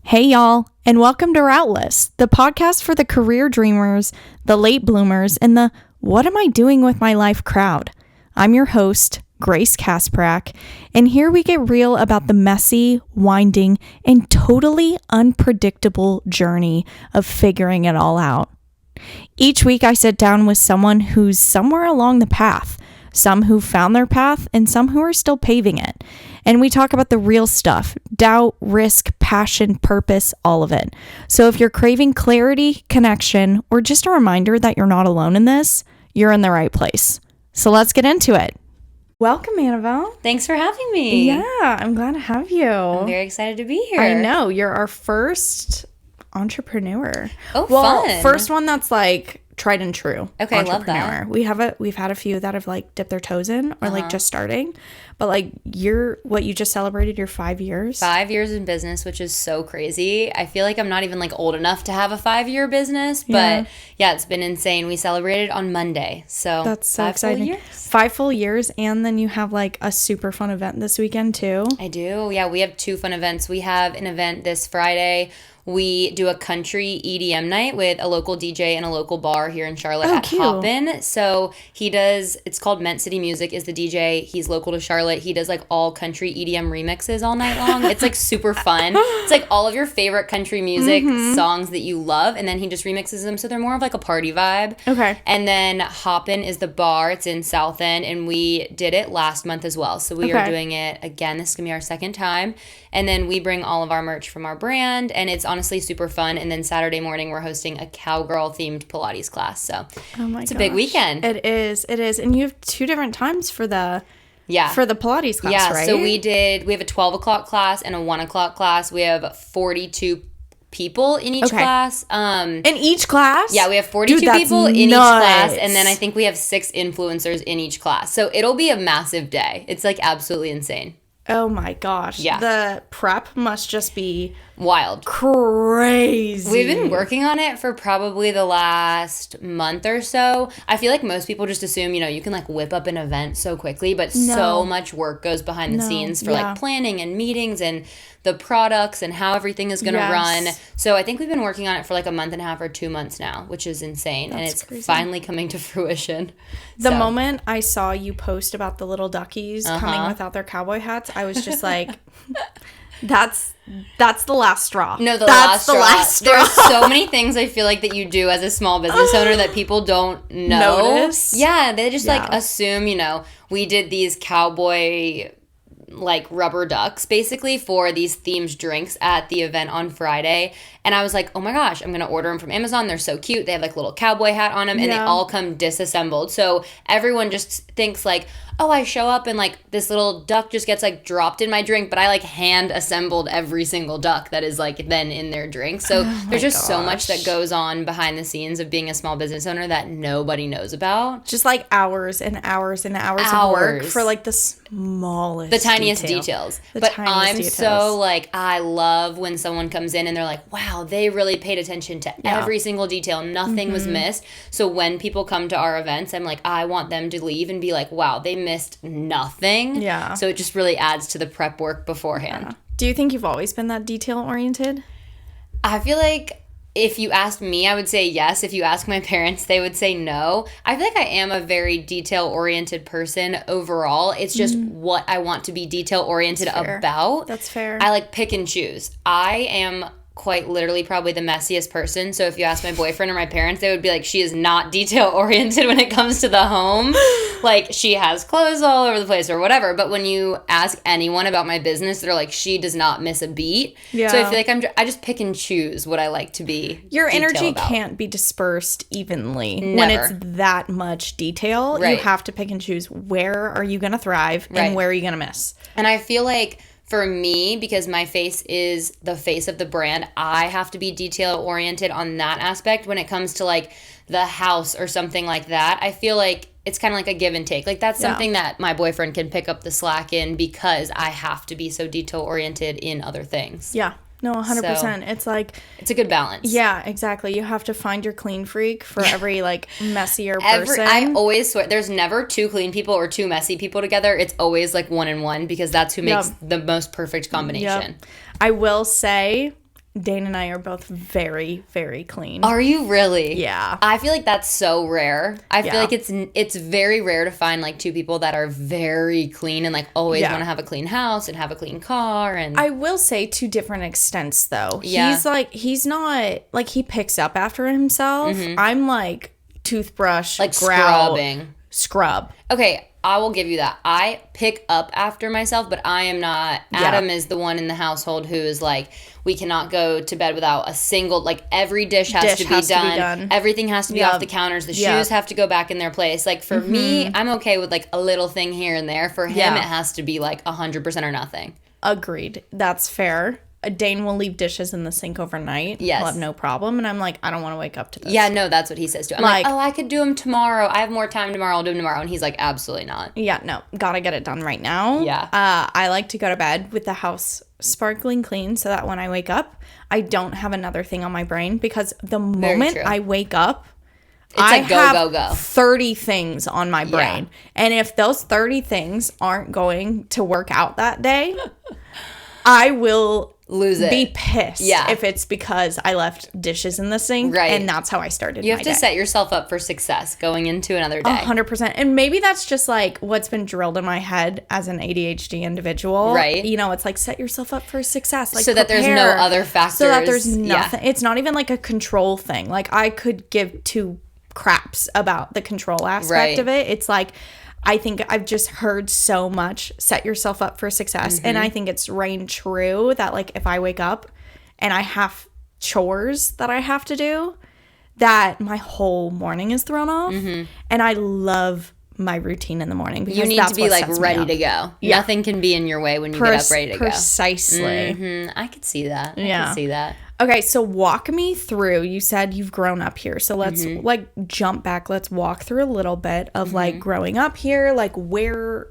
Hey y'all, and welcome to Routeless, the podcast for the career dreamers, the late bloomers, and the what am I doing with my life crowd. I'm your host, Grace Kasprak, and here we get real about the messy, winding, and totally unpredictable journey of figuring it all out. Each week I sit down with someone who's somewhere along the path, some who found their path, and some who are still paving it. And we talk about the real stuff, doubt, risk, passion, purpose, all of it. So if you're craving clarity, connection, or just a reminder that you're not alone in this, you're in the right place. So let's get into it. Welcome, Annabelle. Thanks for having me. Yeah, I'm glad to have you. I'm very excited to be here. I know, you're our first entrepreneur. Oh, well, fun. First one that's like tried and true. Okay, I love that. We've had a few that have like dipped their toes in or like just starting. But like you just celebrated your 5 years. 5 years in business, which is so crazy. I feel like I'm not even like old enough to have a 5-year business, but yeah, it's been insane. We celebrated on Monday. So that's so exciting. 5 full years, and then you have like a super fun event this weekend too. I do. Yeah, we have 2 fun events. We have an event this Friday. We do a country EDM night with a local DJ in a local bar here in Charlotte at Hoppin'. So it's called Mint City Music is the DJ. He's local to Charlotte. He does like all country EDM remixes all night long. It's like super fun. It's like all of your favorite country music songs that you love, and then he just remixes them so they're more of like a party vibe. Okay. And then Hoppin' is the bar. It's in South End, and we did it last month as well. So we are doing it again. This is going to be our second time. And then we bring all of our merch from our brand, and it's honestly super fun. And then Saturday morning, we're hosting a cowgirl-themed Pilates class. So it's a big weekend. It is. And you have 2 different times for the Pilates class, right? So we have a 12 o'clock class and a 1 o'clock class. We have 42 people in each class. In each class? Yeah, we have 42 people in each class, and then I think we have 6 influencers in each class. So it'll be a massive day. It's like absolutely insane. Oh my gosh. Yeah. The prep must just be wild. Crazy. We've been working on it for probably the last month or so. I feel like most people just assume, you can like whip up an event so quickly, but so much work goes behind the scenes for like planning and meetings and the products and how everything is going to run. So I think we've been working on it for like a month and a half or 2 months now, which is insane. And it's finally coming to fruition. The moment I saw you post about the little duckies coming without their cowboy hats, I was just like, that's the last straw. No, that's the last straw. There's so many things I feel like that you do as a small business owner that people don't notice. Yeah, they just like assume, we did these cowboy like rubber ducks basically for these themed drinks at the event on Friday, and I was like, oh my gosh, I'm gonna order them from Amazon. They're so cute. They have like little cowboy hat on them, and they all come disassembled, so everyone just thinks like, oh, I show up and like this little duck just gets like dropped in my drink, but I like hand assembled every single duck that is like then in their drink. So there's just so much that goes on behind the scenes of being a small business owner that nobody knows about. Just like hours and hours and hours of work for like the smallest, the tiniest details. But I'm so like, I love when someone comes in and they're like, wow, they really paid attention to every single detail. Nothing was missed. So when people come to our events, I'm like, I want them to leave and be like, wow, they missed nothing. Yeah. So it just really adds to the prep work beforehand. Yeah. Do you think you've always been that detail oriented? I feel like if you asked me, I would say yes. If you ask my parents, they would say no. I feel like I am a very detail-oriented person overall. It's just what I want to be detail-oriented about. That's fair. I like pick and choose. I am quite literally probably the messiest person. So if you ask my boyfriend or my parents, they would be like, she is not detail oriented when it comes to the home. Like she has clothes all over the place or whatever. But when you ask anyone about my business, they're like, she does not miss a beat. Yeah. So I feel like I just pick and choose what I like to be. Your energy can't be dispersed evenly. Never. When it's that much detail. Right. You have to pick and choose where are you going to thrive and where are you going to miss. And I feel like for me, because my face is the face of the brand, I have to be detail-oriented on that aspect. When it comes to, like, the house or something like that, I feel like it's kind of like a give and take. Like, that's something that my boyfriend can pick up the slack in because I have to be so detail-oriented in other things. Yeah. No, 100%. So, it's like... it's a good balance. Yeah, exactly. You have to find your clean freak for every, like, messier person. I always swear, there's never 2 clean people or 2 messy people together. It's always, like, 1 and 1 because that's who makes the most perfect combination. Yep. I will say... Dane and I are both very, very clean. Are you really? Yeah. I feel like that's so rare. I feel Yeah. like it's very rare to find like two people that are very clean and like always Yeah. want to have a clean house and have a clean car. And I will say to different extents though. Yeah. He's not like he picks up after himself. I'm like toothbrush, like grout, scrubbing. scrub. Okay, I will give you that. I pick up after myself, but I am not. Adam is the one in the household who is like, we cannot go to bed without a single, like every dish has to be done. Everything has to be off the counters. The shoes have to go back in their place. Like for me, I'm okay with like a little thing here and there. For him, it has to be like 100% or nothing. Agreed. That's fair. Dane will leave dishes in the sink overnight. Yes. He'll have no problem. And I'm like, I don't want to wake up to this. Yeah, no, that's what he says too. I'm like, oh, I could do them tomorrow. I have more time tomorrow. I'll do them tomorrow. And he's like, absolutely not. Yeah, no. Gotta get it done right now. Yeah. I like to go to bed with the house sparkling clean so that when I wake up, I don't have another thing on my brain. Because the moment I wake up, I like have 30 things on my brain. Yeah. And if those 30 things aren't going to work out that day, I will lose it. Be pissed if it's because I left dishes in the sink. Right. And that's how I started my day. You have to set yourself up for success going into another day. 100%. And maybe that's just like what's been drilled in my head as an ADHD individual. Right. You know, it's like set yourself up for success. Like so that there's no other factors. So that there's nothing. Yeah. It's not even like a control thing. Like I could give two craps about the control aspect of it. It's like, I think I've just heard so much, set yourself up for success. And I think it's reigned true that like if I wake up and I have chores that I have to do, that my whole morning is thrown off. And I love my routine in the morning because you need that's to be like ready to go. Yeah. Nothing can be in your way when you get up ready to go. Precisely. I could see that. I could see that. Okay, so walk me through. You said you've grown up here. So let's like jump back. Let's walk through a little bit of like growing up here. Like where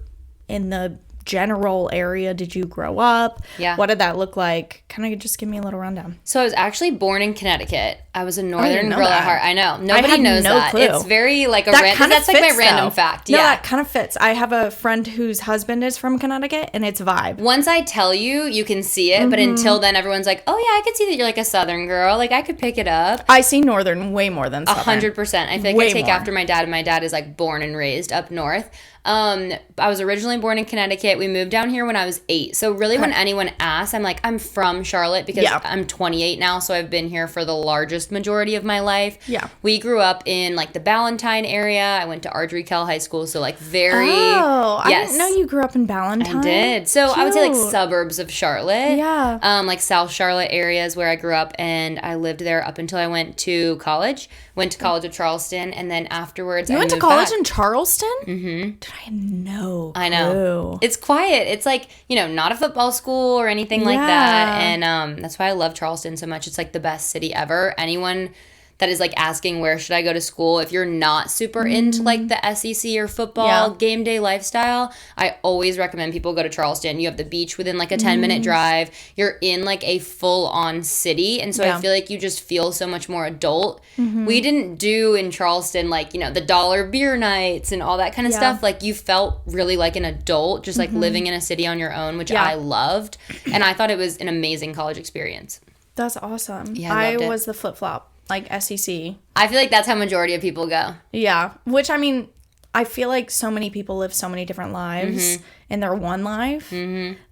in the general area did you grow up? Yeah. What did that look like? Kind of just give me a little rundown. So I was actually born in Connecticut. I was a northern girl at heart. I know. Nobody knows no that. Clue. It's very like a random. That's like my random fact. No, Yeah. that kind of fits. I have a friend whose husband is from Connecticut and it's vibe. Once I tell you, you can see it. But until then, everyone's like, oh yeah, I could see that you're like a southern girl. Like I could pick it up. I see northern way more than southern. 100%. I feel like I take after my dad, and my dad is like born and raised up north. I was originally born in Connecticut. We moved down here when I was 8. So really when anyone asks, I'm like, I'm from Charlotte because I'm 28 now. So I've been here for the largest majority of my life. Yeah. We grew up in like the Ballantyne area. I went to Ardrey-Kell High School. So like very. Oh, I didn't know you grew up in Ballantyne. I did. So Cute. I would say like suburbs of Charlotte. Yeah. Like South Charlotte areas where I grew up, and I lived there up until I went to college. Went to college at Charleston, and then afterwards you I went to moved college back. in Charleston? Mm-hmm. Did I know? I know. It's quiet. It's like, you know, not a football school or anything like that. And that's why I love Charleston so much. It's like the best city ever. Anyone that is like asking where should I go to school, if you're not super into like the SEC or football game day lifestyle, I always recommend people go to Charleston. You have the beach within like a 10-minute drive. You're in like a full-on city, and so I feel like you just feel so much more adult. We didn't do in Charleston like, you know, the dollar beer nights and all that kind of stuff. Like you felt really like an adult, just like living in a city on your own, which I loved, and I thought it was an amazing college experience. That's awesome. Yeah, I was the flip-flop. Like SEC. I feel like that's how majority of people go. Yeah. Which, I mean, I feel like so many people live so many different lives in their one life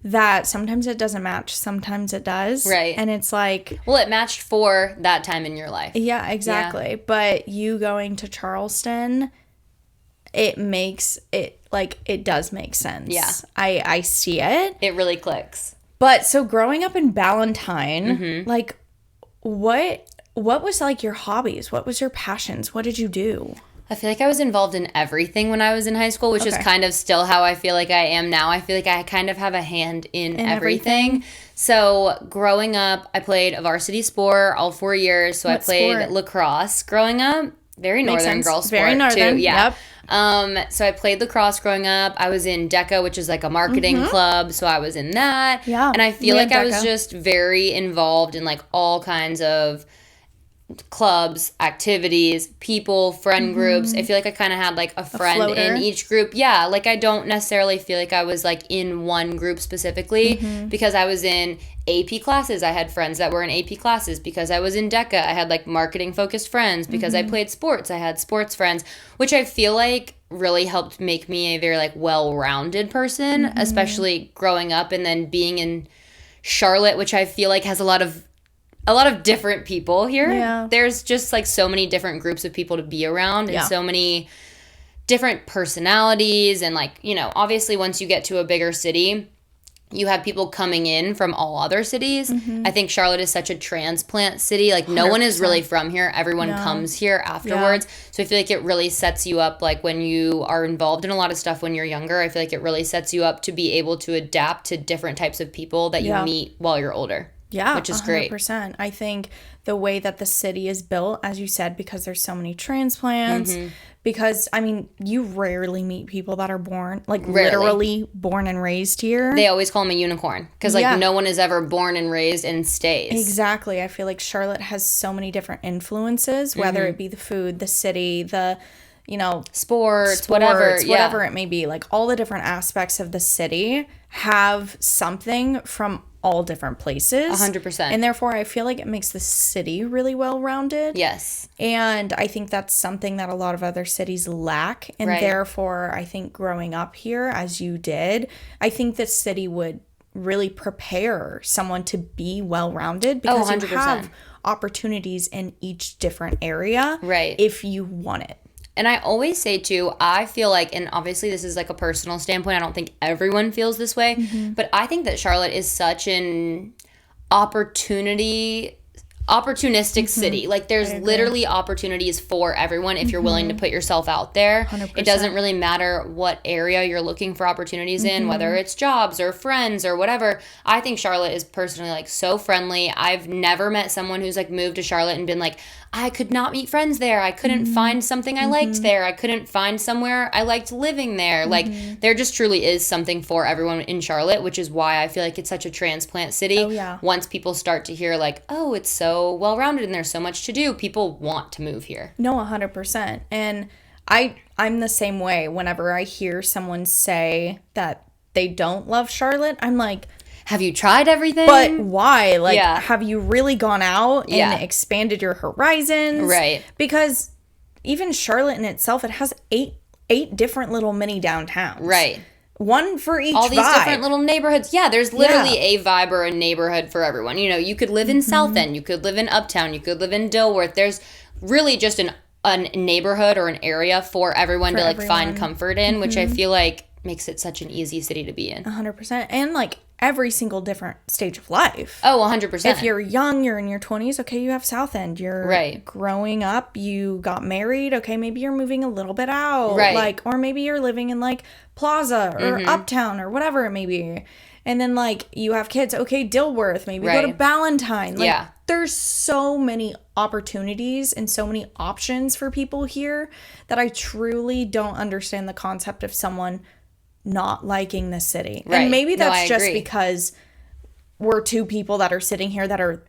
that sometimes it doesn't match. Sometimes it does. Right. And it's like... Well, it matched for that time in your life. Yeah, exactly. Yeah. But you going to Charleston, it makes it... Like, it does make sense. Yeah. I see it. It really clicks. But so growing up in Ballantyne, like, what was like your hobbies? What was your passions? What did you do? I feel like I was involved in everything when I was in high school, which is kind of still how I feel like I am now. I feel like I kind of have a hand in everything. So growing up, I played a varsity sport all 4 years. So I played lacrosse growing up. Very northern girl sport Very northern. too. Yeah. Yep. So I played lacrosse growing up. I was in DECA, which is like a marketing club. So I was in that. Yeah. And I feel like I was just very involved in like all kinds of clubs, activities, people, friend groups. I feel like I kind of had like a friend in each group. Yeah, like I don't necessarily feel like I was like in one group specifically because I was in AP classes. I had friends that were in AP classes. Because I was in DECA, I had like marketing focused friends. Because I played sports, I had sports friends, which I feel like really helped make me a very like well-rounded person, especially growing up and then being in Charlotte, which I feel like has a lot of different people here. Yeah. There's just like so many different groups of people to be around and so many different personalities. And like, you know, obviously once you get to a bigger city, you have people coming in from all other cities. I think Charlotte is such a transplant city. Like no 100%. One is really from here. Everyone comes here afterwards. Yeah. So I feel like it really sets you up like when you are involved in a lot of stuff when you're younger. I feel like it really sets you up to be able to adapt to different types of people that you meet while you're older. Yeah, which is 100%. Great. 100%. I think the way that the city is built, as you said, because there's so many transplants, because, I mean, you rarely meet people that are born, like literally born and raised here. They always call them a unicorn because, like, no one is ever born and raised and stays. Exactly. I feel like Charlotte has so many different influences, whether it be the food, the city, the, you know, sports, whatever it may be. Like, all the different aspects of the city have something from all different places. 100%. And therefore, I feel like it makes the city really well-rounded. Yes. And I think that's something that a lot of other cities lack. And therefore, I think growing up here, as you did, I think the city would really prepare someone to be well-rounded because you have opportunities in each different area if you want it. And I always say, too, I feel like, and obviously this is like a personal standpoint, I don't think everyone feels this way, but I think that Charlotte is such an opportunistic city. Like, there's literally opportunities for everyone if you're willing to put yourself out there. 100%. It doesn't really matter what area you're looking for opportunities in, whether it's jobs or friends or whatever. I think Charlotte is personally, like, so friendly. I've never met someone who's, like, moved to Charlotte and been like, I could not meet friends there. I couldn't find something I liked there. I couldn't find somewhere I liked living there. Like, there just truly is something for everyone in Charlotte, which is why I feel like it's such a transplant city. Oh, yeah. Once people start to hear, like, oh, it's so well-rounded and there's so much to do, people want to move here. No, 100%. And I'm the same way. Whenever I hear someone say that they don't love Charlotte, I'm like, have you tried everything? But why? Like, have you really gone out and expanded your horizons? Right. Because even Charlotte in itself, it has eight different little mini downtowns. Right. One for each all these vibe. Different little neighborhoods. Yeah, there's literally a vibe or a neighborhood for everyone. You know, you could live in South End. You could live in Uptown. You could live in Dilworth. There's really just a neighborhood or an area for everyone to, like, find comfort in, which I feel like makes it such an easy city to be in. 100%. And, like, every single different stage of life. Oh, 100%. If you're young, you're in your 20s, okay, you have South End. You're growing up, you got married, okay, maybe you're moving a little bit out. Right. Like, or maybe you're living in, like, Plaza or Uptown or whatever it may be. And then, like, you have kids, okay, Dilworth, maybe go to Ballantyne. Like, there's so many opportunities and so many options for people here that I truly don't understand the concept of someone not liking the city. Right. And maybe that's just because we're two people that are sitting here that are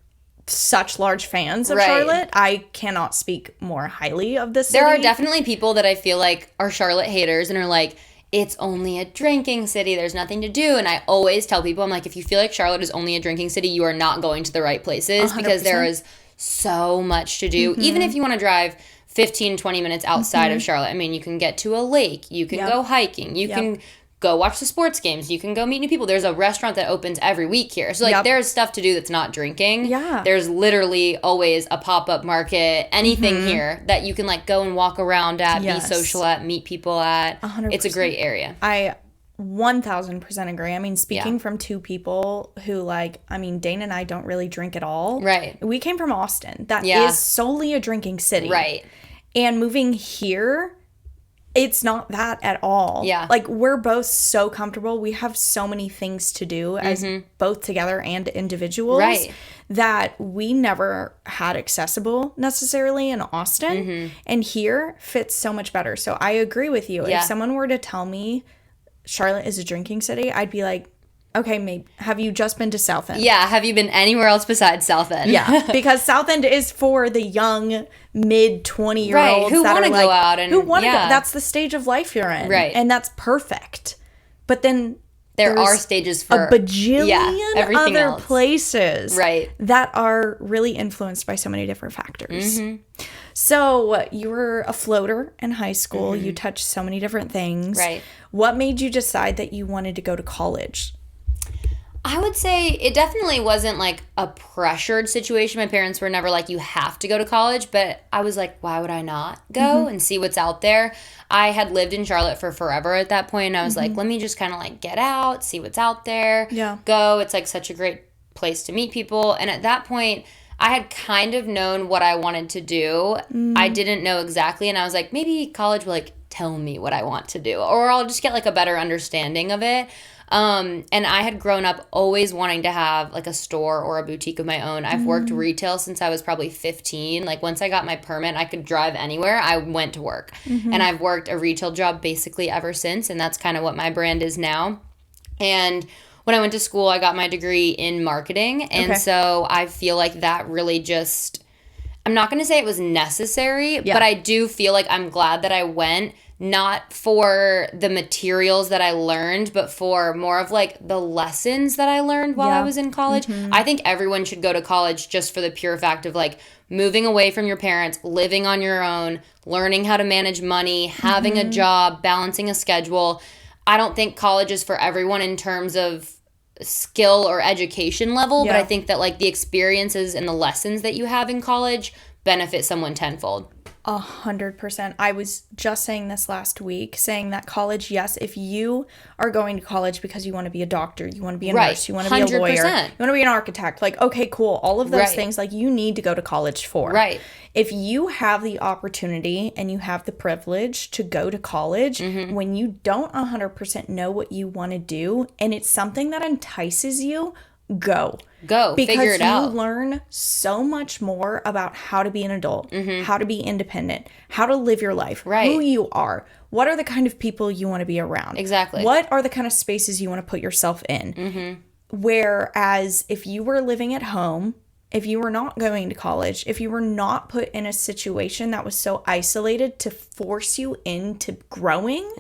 such large fans of Charlotte. I cannot speak more highly of this city. There are definitely people that I feel like are Charlotte haters and are like, it's only a drinking city, there's nothing to do. And I always tell people, I'm like, if you feel like Charlotte is only a drinking city, you are not going to the right places 100%. Because there is so much to do. Even if you want to drive 15, 20 minutes outside of Charlotte. I mean, you can get to a lake, you can go hiking, you can go watch the sports games, you can go meet new people. There's a restaurant that opens every week here. So, like, there's stuff to do that's not drinking. Yeah. There's literally always a pop-up market, anything here that you can, like, go and walk around at, be social at, meet people at. 100%. It's a great area. I 1000% agree. I mean, speaking from two people who, like, I mean, Dane and I don't really drink at all. Right. We came from Austin. That is solely a drinking city. Right. And moving here, it's not that at all. Yeah. Like, we're both so comfortable. We have so many things to do as both together and individuals. Right. That we never had accessible necessarily in Austin. And here fits so much better. So I agree with you. Yeah. If someone were to tell me Charlotte is a drinking city, I'd be like, Okay, maybe. Have you just been to South End? Yeah. Have you been anywhere else besides South End? Yeah, because South End is for the young, mid-20-year-olds right, who want to go out and who want to yeah. go. That's the stage of life you're in, right? And that's perfect. But then there are stages for a bajillion other else. Places, right, that are really influenced by so many different factors. So you were a floater in high school. You touched so many different things. Right. What made you decide that you wanted to go to college? I would say it definitely wasn't like a pressured situation. My parents were never like, you have to go to college. But I was like, why would I not go and see what's out there? I had lived in Charlotte for forever at that point. And I was like, let me just kind of like get out, see what's out there. Yeah. Go. It's like such a great place to meet people. And at that point, I had kind of known what I wanted to do. I didn't know exactly. And I was like, maybe college will like tell me what I want to do. Or I'll just get like a better understanding of it. And I had grown up always wanting to have like a store or a boutique of my own. I've worked retail since I was probably 15. Like once I got my permit, I could drive anywhere. I went to work. And I've worked a retail job basically ever since. And that's kind of what my brand is now. And when I went to school, I got my degree in marketing. And so I feel like that really just, I'm not going to say it was necessary, but I do feel like I'm glad that I went. Not for the materials that I learned, but for more of like the lessons that I learned while I was in college. I think everyone should go to college just for the pure fact of like moving away from your parents, living on your own, learning how to manage money, having a job, balancing a schedule. I don't think college is for everyone in terms of skill or education level, but I think that like the experiences and the lessons that you have in college benefit someone tenfold. 100%. I was just saying this last week, saying that college, yes, if you are going to college because you want to be a doctor, you want to be a nurse, you want to be a lawyer, 100%. you want to be an architect, like, okay, cool. All of those things, like, you need to go to college for. Right. If you have the opportunity and you have the privilege to go to college when you don't 100% know what you want to do and it's something that entices you, go. Figure it out. Because you learn so much more about how to be an adult, how to be independent, how to live your life, who you are, what are the kind of people you want to be around. Exactly. What are the kind of spaces you want to put yourself in. Whereas if you were living at home, if you were not going to college, if you were not put in a situation that was so isolated to force you into growing,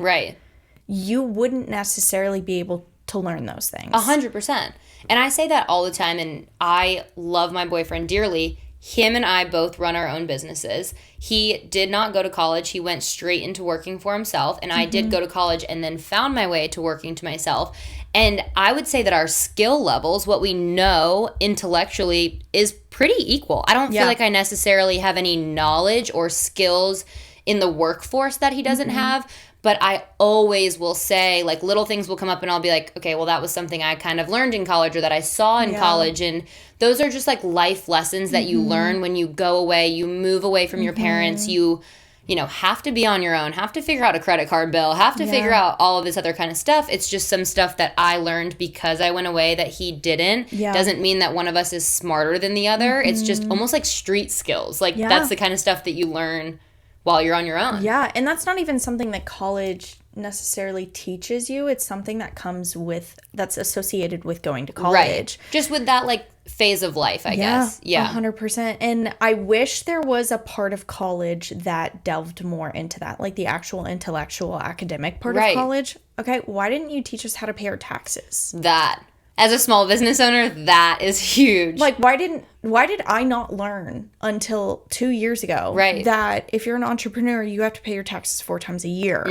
you wouldn't necessarily be able to learn those things. 100%. And I say that all the time, and I love my boyfriend dearly. Him and I both run our own businesses. He did not go to college. He went straight into working for himself, and I did go to college and then found my way to working to myself. And I would say that our skill levels, what we know intellectually, is pretty equal. I don't feel like I necessarily have any knowledge or skills in the workforce that he doesn't have. But I always will say, like, little things will come up and I'll be like, okay, well, that was something I kind of learned in college or that I saw in college. And those are just, like, life lessons that you learn when you go away, you move away from your parents, you know, have to be on your own, have to figure out a credit card bill, have to figure out all of this other kind of stuff. It's just some stuff that I learned because I went away that he didn't. Doesn't mean that one of us is smarter than the other. It's just almost like street skills. Like, that's the kind of stuff that you learn while you're on your own. Yeah, and that's not even something that college necessarily teaches you. It's something that comes with, that's associated with going to college. Right. Just with that, like, phase of life, I guess. Yeah, 100%. And I wish there was a part of college that delved more into that, like the actual intellectual academic part of college. Okay, why didn't you teach us how to pay our taxes? That. As a small business owner, that is huge. Like, why did I not learn until 2 years ago that if you're an entrepreneur, you have to pay your taxes 4 times a year?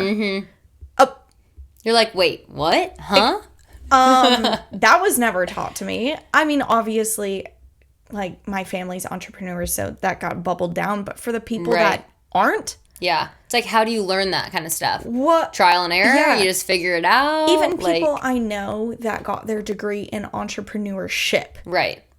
You're like, wait, what? Huh? That was never taught to me. I mean, obviously, like, my family's entrepreneurs, so that got bubbled down. But for the people that aren't, it's like, how do you learn that kind of stuff? What? Trial and error? You just figure it out? Even people I know that got their degree in entrepreneurship.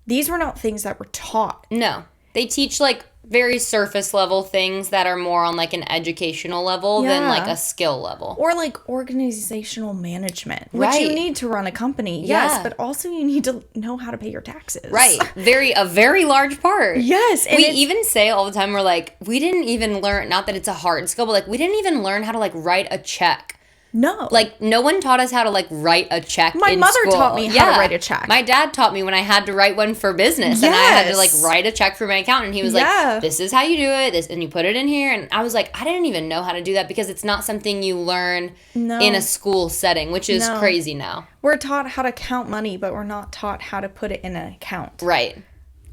These were not things that were taught. No. They teach, like, very surface level things that are more on, like, an educational level than, like, a skill level. Or, like, organizational management, which you need to run a company. Yes, but also you need to know how to pay your taxes. A very large part. Yes. And we even say all the time, we're like, we didn't even learn, not that it's a hard skill, but, like, we didn't even learn how to, like, write a check. No. Like, no one taught us how to, like, write a check My in mother school. taught me how to write a check. My dad taught me when I had to write one for business. And I had to, like, write a check for my accountant. He was like, this is how you do it. And you put it in here. And I was like, I didn't even know how to do that because it's not something you learn in a school setting, which is crazy now. We're taught how to count money, but we're not taught how to put it in an account. Right.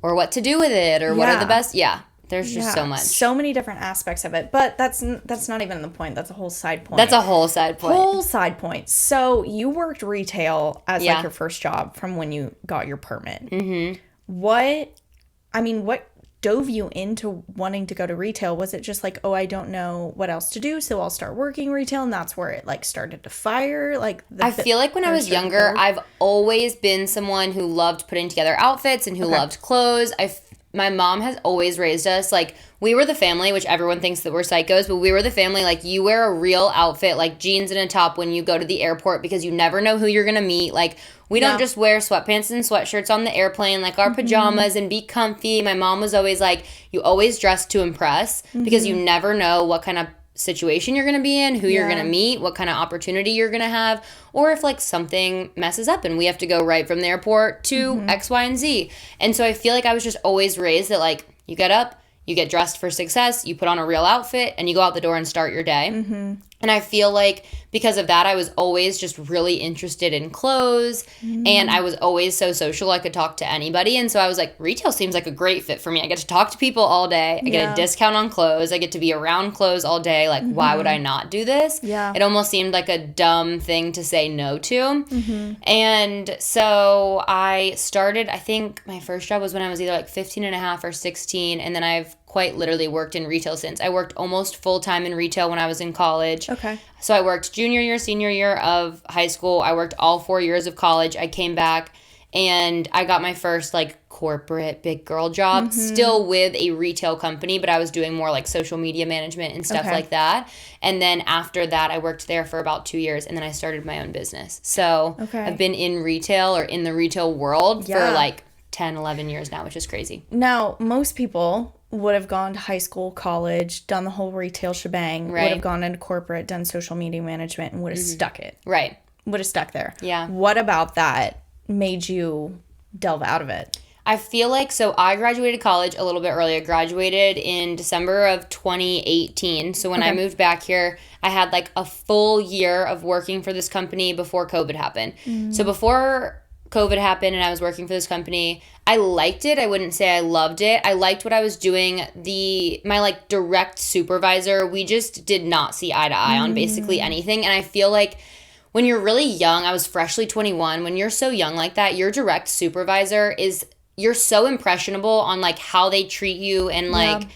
Or what to do with it, or what are the best. Yeah. There's just so much. So many different aspects of it. But that's not even the point. That's a whole side point. That's a whole side point. So you worked retail as like your first job from when you got your permit. Mm-hmm. What dove you into wanting to go to retail? Was it just like, oh, I don't know what else to do, so I'll start working retail, and that's where it like started to fire? Like, I feel like when I was younger, I've always been someone who loved putting together outfits and who loved clothes. My mom has always raised us, like, we were the family, which everyone thinks that we're psychos, but we were the family, like, you wear a real outfit, like jeans and a top when you go to the airport because you never know who you're going to meet. Like, we don't just wear sweatpants and sweatshirts on the airplane, like our pajamas, and be comfy. My mom was always like, you always dress to impress because you never know what kind of situation you're going to be in, who you're going to meet, what kind of opportunity you're going to have, or if like something messes up and we have to go right from the airport to X, Y, and Z. And so I feel like I was just always raised that like you get up, you get dressed for success, you put on a real outfit, and you go out the door and start your day. And I feel like because of that, I was always just really interested in clothes, and I was always so social. I could talk to anybody, and so I was like, retail seems like a great fit for me. I get to talk to people all day. I get a discount on clothes. I get to be around clothes all day. Like, why would I not do this? Yeah. It almost seemed like a dumb thing to say no to. And so I started, I think my first job was when I was either like 15 and a half or 16, and then I've quite literally worked in retail since. I worked almost full-time in retail when I was in college. Okay. So I worked junior year, senior year of high school. I worked all 4 years of college. I came back and I got my first like corporate big girl job, still with a retail company, but I was doing more like social media management and stuff like that. And then after that, I worked there for about 2 years, and then I started my own business. So I've been in retail or in the retail world for like 10, 11 years now, which is crazy. Now, most people would have gone to high school, college, done the whole retail shebang, would have gone into corporate, done social media management, and would have stuck it. Right. Would have stuck there. Yeah. What about that made you delve out of it? I feel like, so I graduated college a little bit earlier, graduated in December of 2018. So when I moved back here, I had like a full year of working for this company before COVID happened. So before COVID happened and I was working for this company, I liked it. I wouldn't say I loved it. I liked what I was doing. My like direct supervisor, we just did not see eye to eye on basically anything. And I feel like when you're really young, I was freshly 21. When you're so young like that, your direct supervisor you're so impressionable on like how they treat you and like,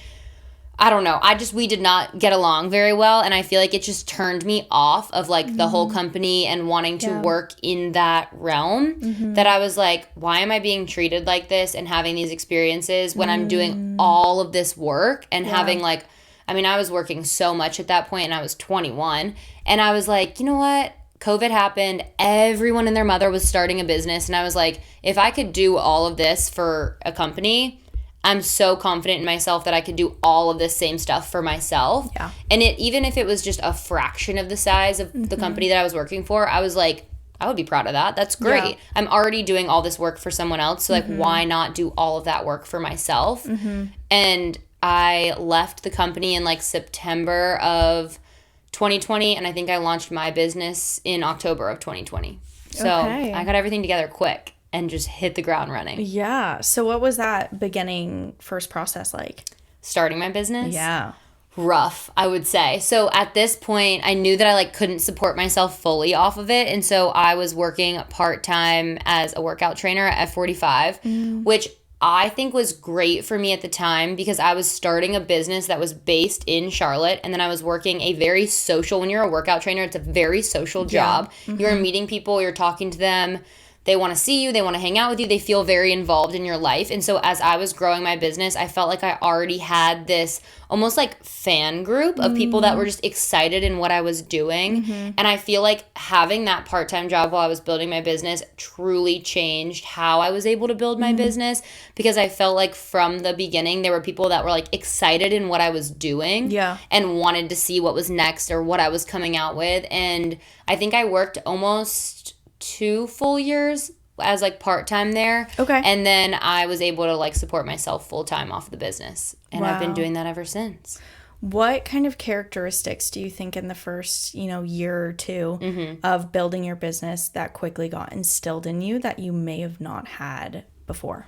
I don't know. We did not get along very well. And I feel like it just turned me off of like the whole company and wanting to work in that realm, that I was like, why am I being treated like this and having these experiences when I'm doing all of this work and having like, I mean, I was working so much at that point and I was 21, and I was like, you know what? COVID happened. Everyone and their mother was starting a business. And I was like, if I could do all of this for a company, I'm so confident in myself that I could do all of this same stuff for myself. Yeah. And even if it was just a fraction of the size of the company that I was working for, I was like, I would be proud of that. That's great. Yeah. I'm already doing all this work for someone else. So like, why not do all of that work for myself? And I left the company in like September of 2020, and I think I launched my business in October of 2020. So I got everything together quick and just hit the ground running. Yeah. So what was that beginning first process like? Starting my business? Yeah. Rough, I would say. So at this point, I knew that I like couldn't support myself fully off of it. And so I was working part-time as a workout trainer at F45, which I think was great for me at the time because I was starting a business that was based in Charlotte, and then I was working a very social, when you're a workout trainer, it's a very social job. You're meeting people, you're talking to them. They want to see you. They want to hang out with you. They feel very involved in your life. And so as I was growing my business, I felt like I already had this almost like fan group of people that were just excited in what I was doing. And I feel like having that part-time job while I was building my business truly changed how I was able to build my business, because I felt like from the beginning there were people that were like excited in what I was doing and wanted to see what was next or what I was coming out with. And I think I worked almost 2 full years as like part-time there. Okay. And then I was able to like support myself full-time off the business. And I've been doing that ever since. What kind of characteristics do you think in the first, year or two of building your business that quickly got instilled in you that you may have not had before?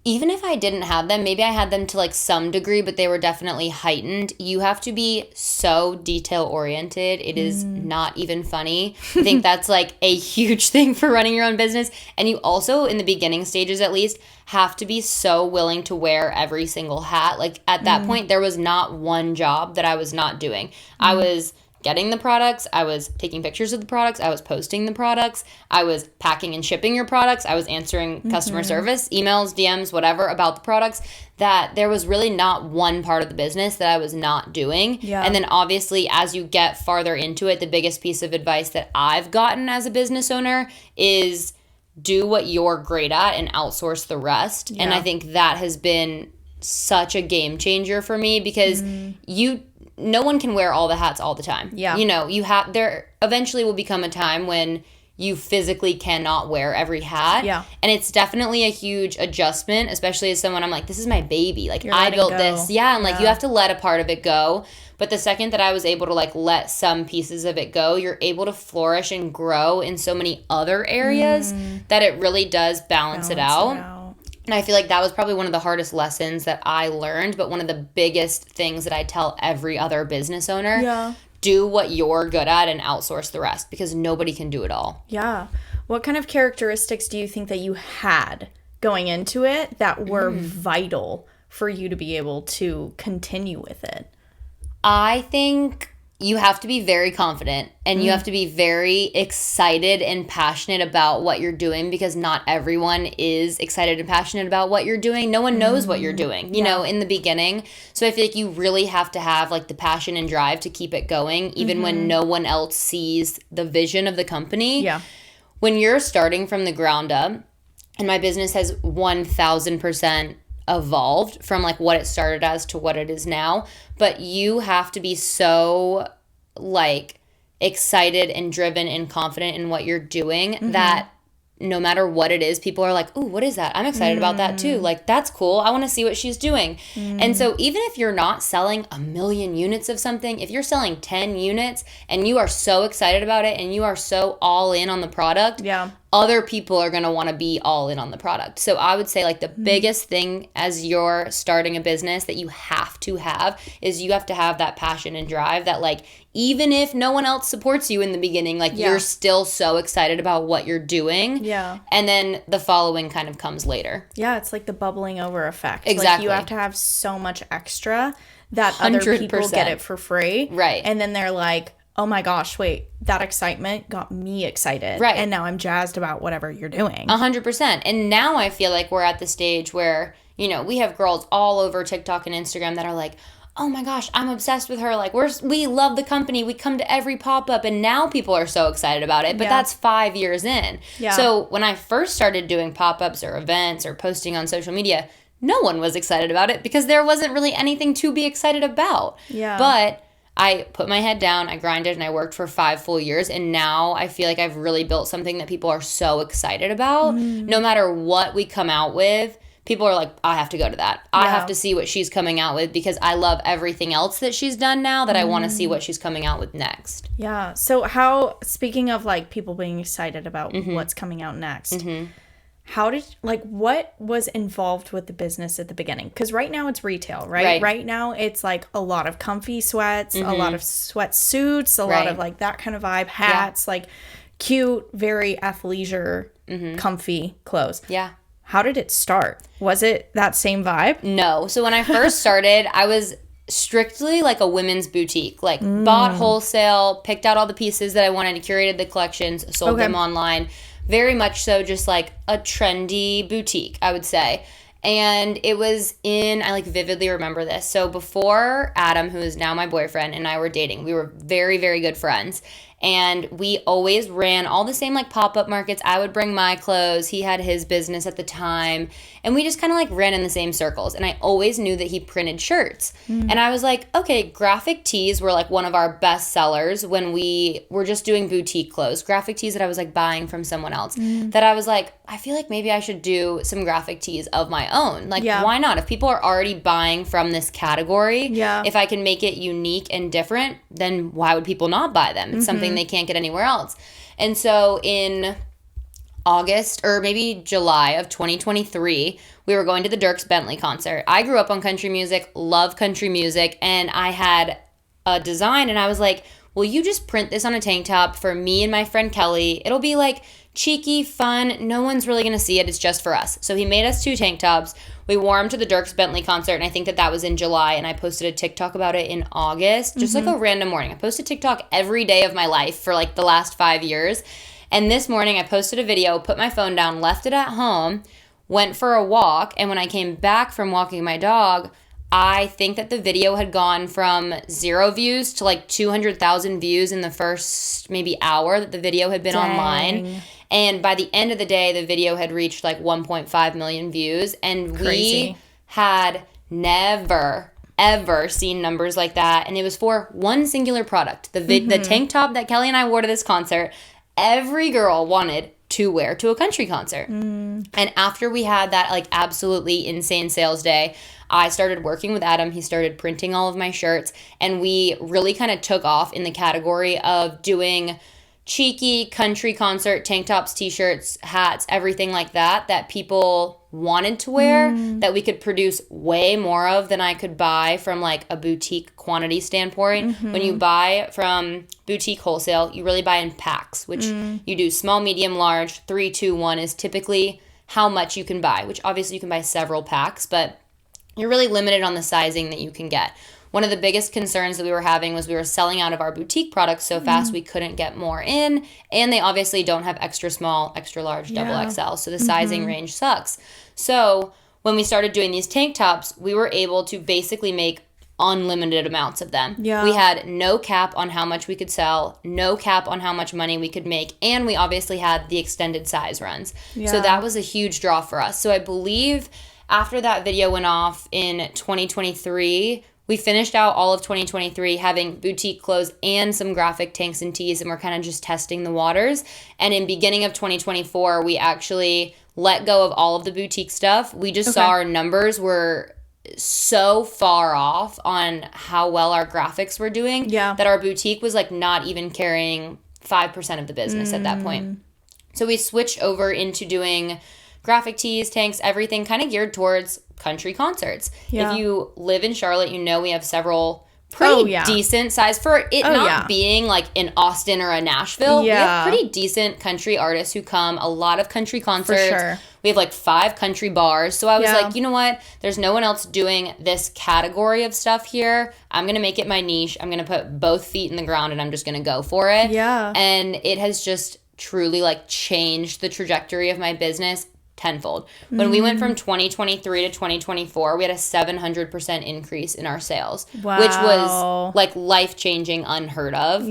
Even if I didn't have them, maybe I had them to like some degree, but they were definitely heightened. You have to be so detail oriented. It is not even funny. I think that's like a huge thing for running your own business. And you also, in the beginning stages at least, have to be so willing to wear every single hat. Like at that point, there was not one job that I was not doing. I was getting the products, I was taking pictures of the products, I was posting the products, I was packing and shipping your products, I was answering customer service, emails, DMs, whatever about the products. That there was really not one part of the business that I was not doing. Yeah. And then obviously as you get farther into it, the biggest piece of advice that I've gotten as a business owner is do what you're great at and outsource the rest. Yeah. And I think that has been such a game changer for me, because no one can wear all the hats all the time. Yeah. There eventually will become a time when you physically cannot wear every hat. Yeah. And it's definitely a huge adjustment, especially as someone, I'm like, this is my baby. Like, You're I letting built go. this. Yeah. And like, you have to let a part of it go. But the second that I was able to like let some pieces of it go, you're able to flourish and grow in so many other areas that it really does balance it out. And I feel like that was probably one of the hardest lessons that I learned, but one of the biggest things that I tell every other business owner. Yeah. Do what you're good at and outsource the rest, because nobody can do it all. Yeah. What kind of characteristics do you think that you had going into it that were vital for you to be able to continue with it? I think you have to be very confident and you have to be very excited and passionate about what you're doing, because not everyone is excited and passionate about what you're doing. No one knows what you're doing, you know, in the beginning. So I feel like you really have to have like the passion and drive to keep it going, even when no one else sees the vision of the company. Yeah. When you're starting from the ground up, and my business has 1000% evolved from like what it started as to what it is now, but you have to be so like excited and driven and confident in what you're doing that no matter what it is, people are like, ooh, what is that? I'm excited about that too. Like, that's cool. I want to see what she's doing. And so even if you're not selling 1 million units of something, if you're selling 10 units and you are so excited about it and you are so all in on the product, other people are going to want to be all in on the product. So I would say like the biggest thing as you're starting a business that you have to have is you have to have that passion and drive that like, even if no one else supports you in the beginning, like you're still so excited about what you're doing. Yeah. And then the following kind of comes later. Yeah, it's like the bubbling over effect. Exactly. Like you have to have so much extra that other people 100%. get it for free. Right. And then they're like, oh my gosh, wait, that excitement got me excited. Right. And now I'm jazzed about whatever you're doing. 100%. And now I feel like we're at the stage where, you know, we have girls all over TikTok and Instagram that are like, oh my gosh, I'm obsessed with her. Like, we love the company. We come to every pop-up. And now people are so excited about it. But that's 5 years in. Yeah. So when I first started doing pop-ups or events or posting on social media, no one was excited about it because there wasn't really anything to be excited about. Yeah. But I put my head down, I grinded, and I worked for 5 full years. And now I feel like I've really built something that people are so excited about. No matter what we come out with, people are like, I have to go to that. I have to see what she's coming out with because I love everything else that she's done now that I want to see what she's coming out with next. Yeah. So speaking of like people being excited about what's coming out next, what was involved with the business at the beginning? Because right now it's retail, right? Right now it's like a lot of comfy sweats, a lot of sweatsuits, a lot of like that kind of vibe, hats, like cute, very athleisure, comfy clothes. Yeah. How did it start? Was it that same vibe? No. So when I first started, I was strictly like a women's boutique. Like bought wholesale, picked out all the pieces that I wanted, curated the collections, sold them online. very much so just like a trendy boutique, I would say. And it was I like vividly remember this. So before Adam, who is now my boyfriend, and I were dating, we were very, very good friends. And we always ran all the same like pop-up markets. I would bring my clothes. He had his business at the time. And we just kind of like ran in the same circles. And I always knew that he printed shirts. And I was like, okay, graphic tees were like one of our best sellers when we were just doing boutique clothes. Graphic tees that I was like buying from someone else. That I was like, I feel like maybe I should do some graphic tees of my own. Like, why not? If people are already buying from this category, if I can make it unique and different, then why would people not buy them? It's something they can't get anywhere else. And so in August or maybe July of 2023, we were going to the Dierks Bentley concert. I grew up on country music, love country music, and I had a design and I was like, will you just print this on a tank top for me and my friend Kelly? It'll be like cheeky, fun. No one's really going to see it. It's just for us. So he made us 2 tank tops. We wore them to the Dierks Bentley concert, and I think that was in July, and I posted a TikTok about it in August, just like a random morning. I posted TikTok every day of my life for like the last 5 years. And this morning I posted a video, put my phone down, left it at home, went for a walk, and when I came back from walking my dog, I think that the video had gone from 0 views to like 200,000 views in the first maybe hour that the video had been online. And by the end of the day, the video had reached like 1.5 million views. And we had never, ever seen numbers like that. And it was for one singular product. The tank top that Kelly and I wore to this concert, every girl wanted to wear to a country concert. And after we had that like absolutely insane sales day, I started working with Adam. He started printing all of my shirts, and we really kind of took off in the category of doing cheeky country concert tank tops, t-shirts, hats, everything like that people wanted to wear, that we could produce way more of than I could buy from like a boutique quantity standpoint. When you buy from boutique wholesale, you really buy in packs, which you do small, medium, large. 3, 2, 1 is typically how much you can buy, which obviously you can buy several packs, but you're really limited on the sizing that you can get. One of the biggest concerns that we were having was we were selling out of our boutique products so fast we couldn't get more in, and they obviously don't have extra small, extra large, double XL, so the sizing range sucks. So when we started doing these tank tops, we were able to basically make unlimited amounts of them. We had no cap on how much we could sell, no cap on how much money we could make, and we obviously had the extended size runs. So that was a huge draw for us. So I believe after that video went off in 2023, we finished out all of 2023 having boutique clothes and some graphic tanks and tees, and we're kind of just testing the waters. And in beginning of 2024, we actually let go of all of the boutique stuff. We just saw our numbers were so far off on how well our graphics were doing that our boutique was like not even carrying 5% of the business at that point. So we switched over into doing graphic tees, tanks, everything kind of geared towards country concerts. If you live in Charlotte, you know we have several pretty decent size for it not being like in Austin or a Nashville. We have pretty decent country artists who come, a lot of country concerts. We have like 5 country bars. So I was like, you know what? There's no one else doing this category of stuff here. I'm going to make it my niche. I'm going to put both feet in the ground and I'm just going to go for it. And it has just truly like changed the trajectory of my business tenfold. When we went from 2023 to 2024, we had a 700% increase in our sales, which was like life-changing, unheard of.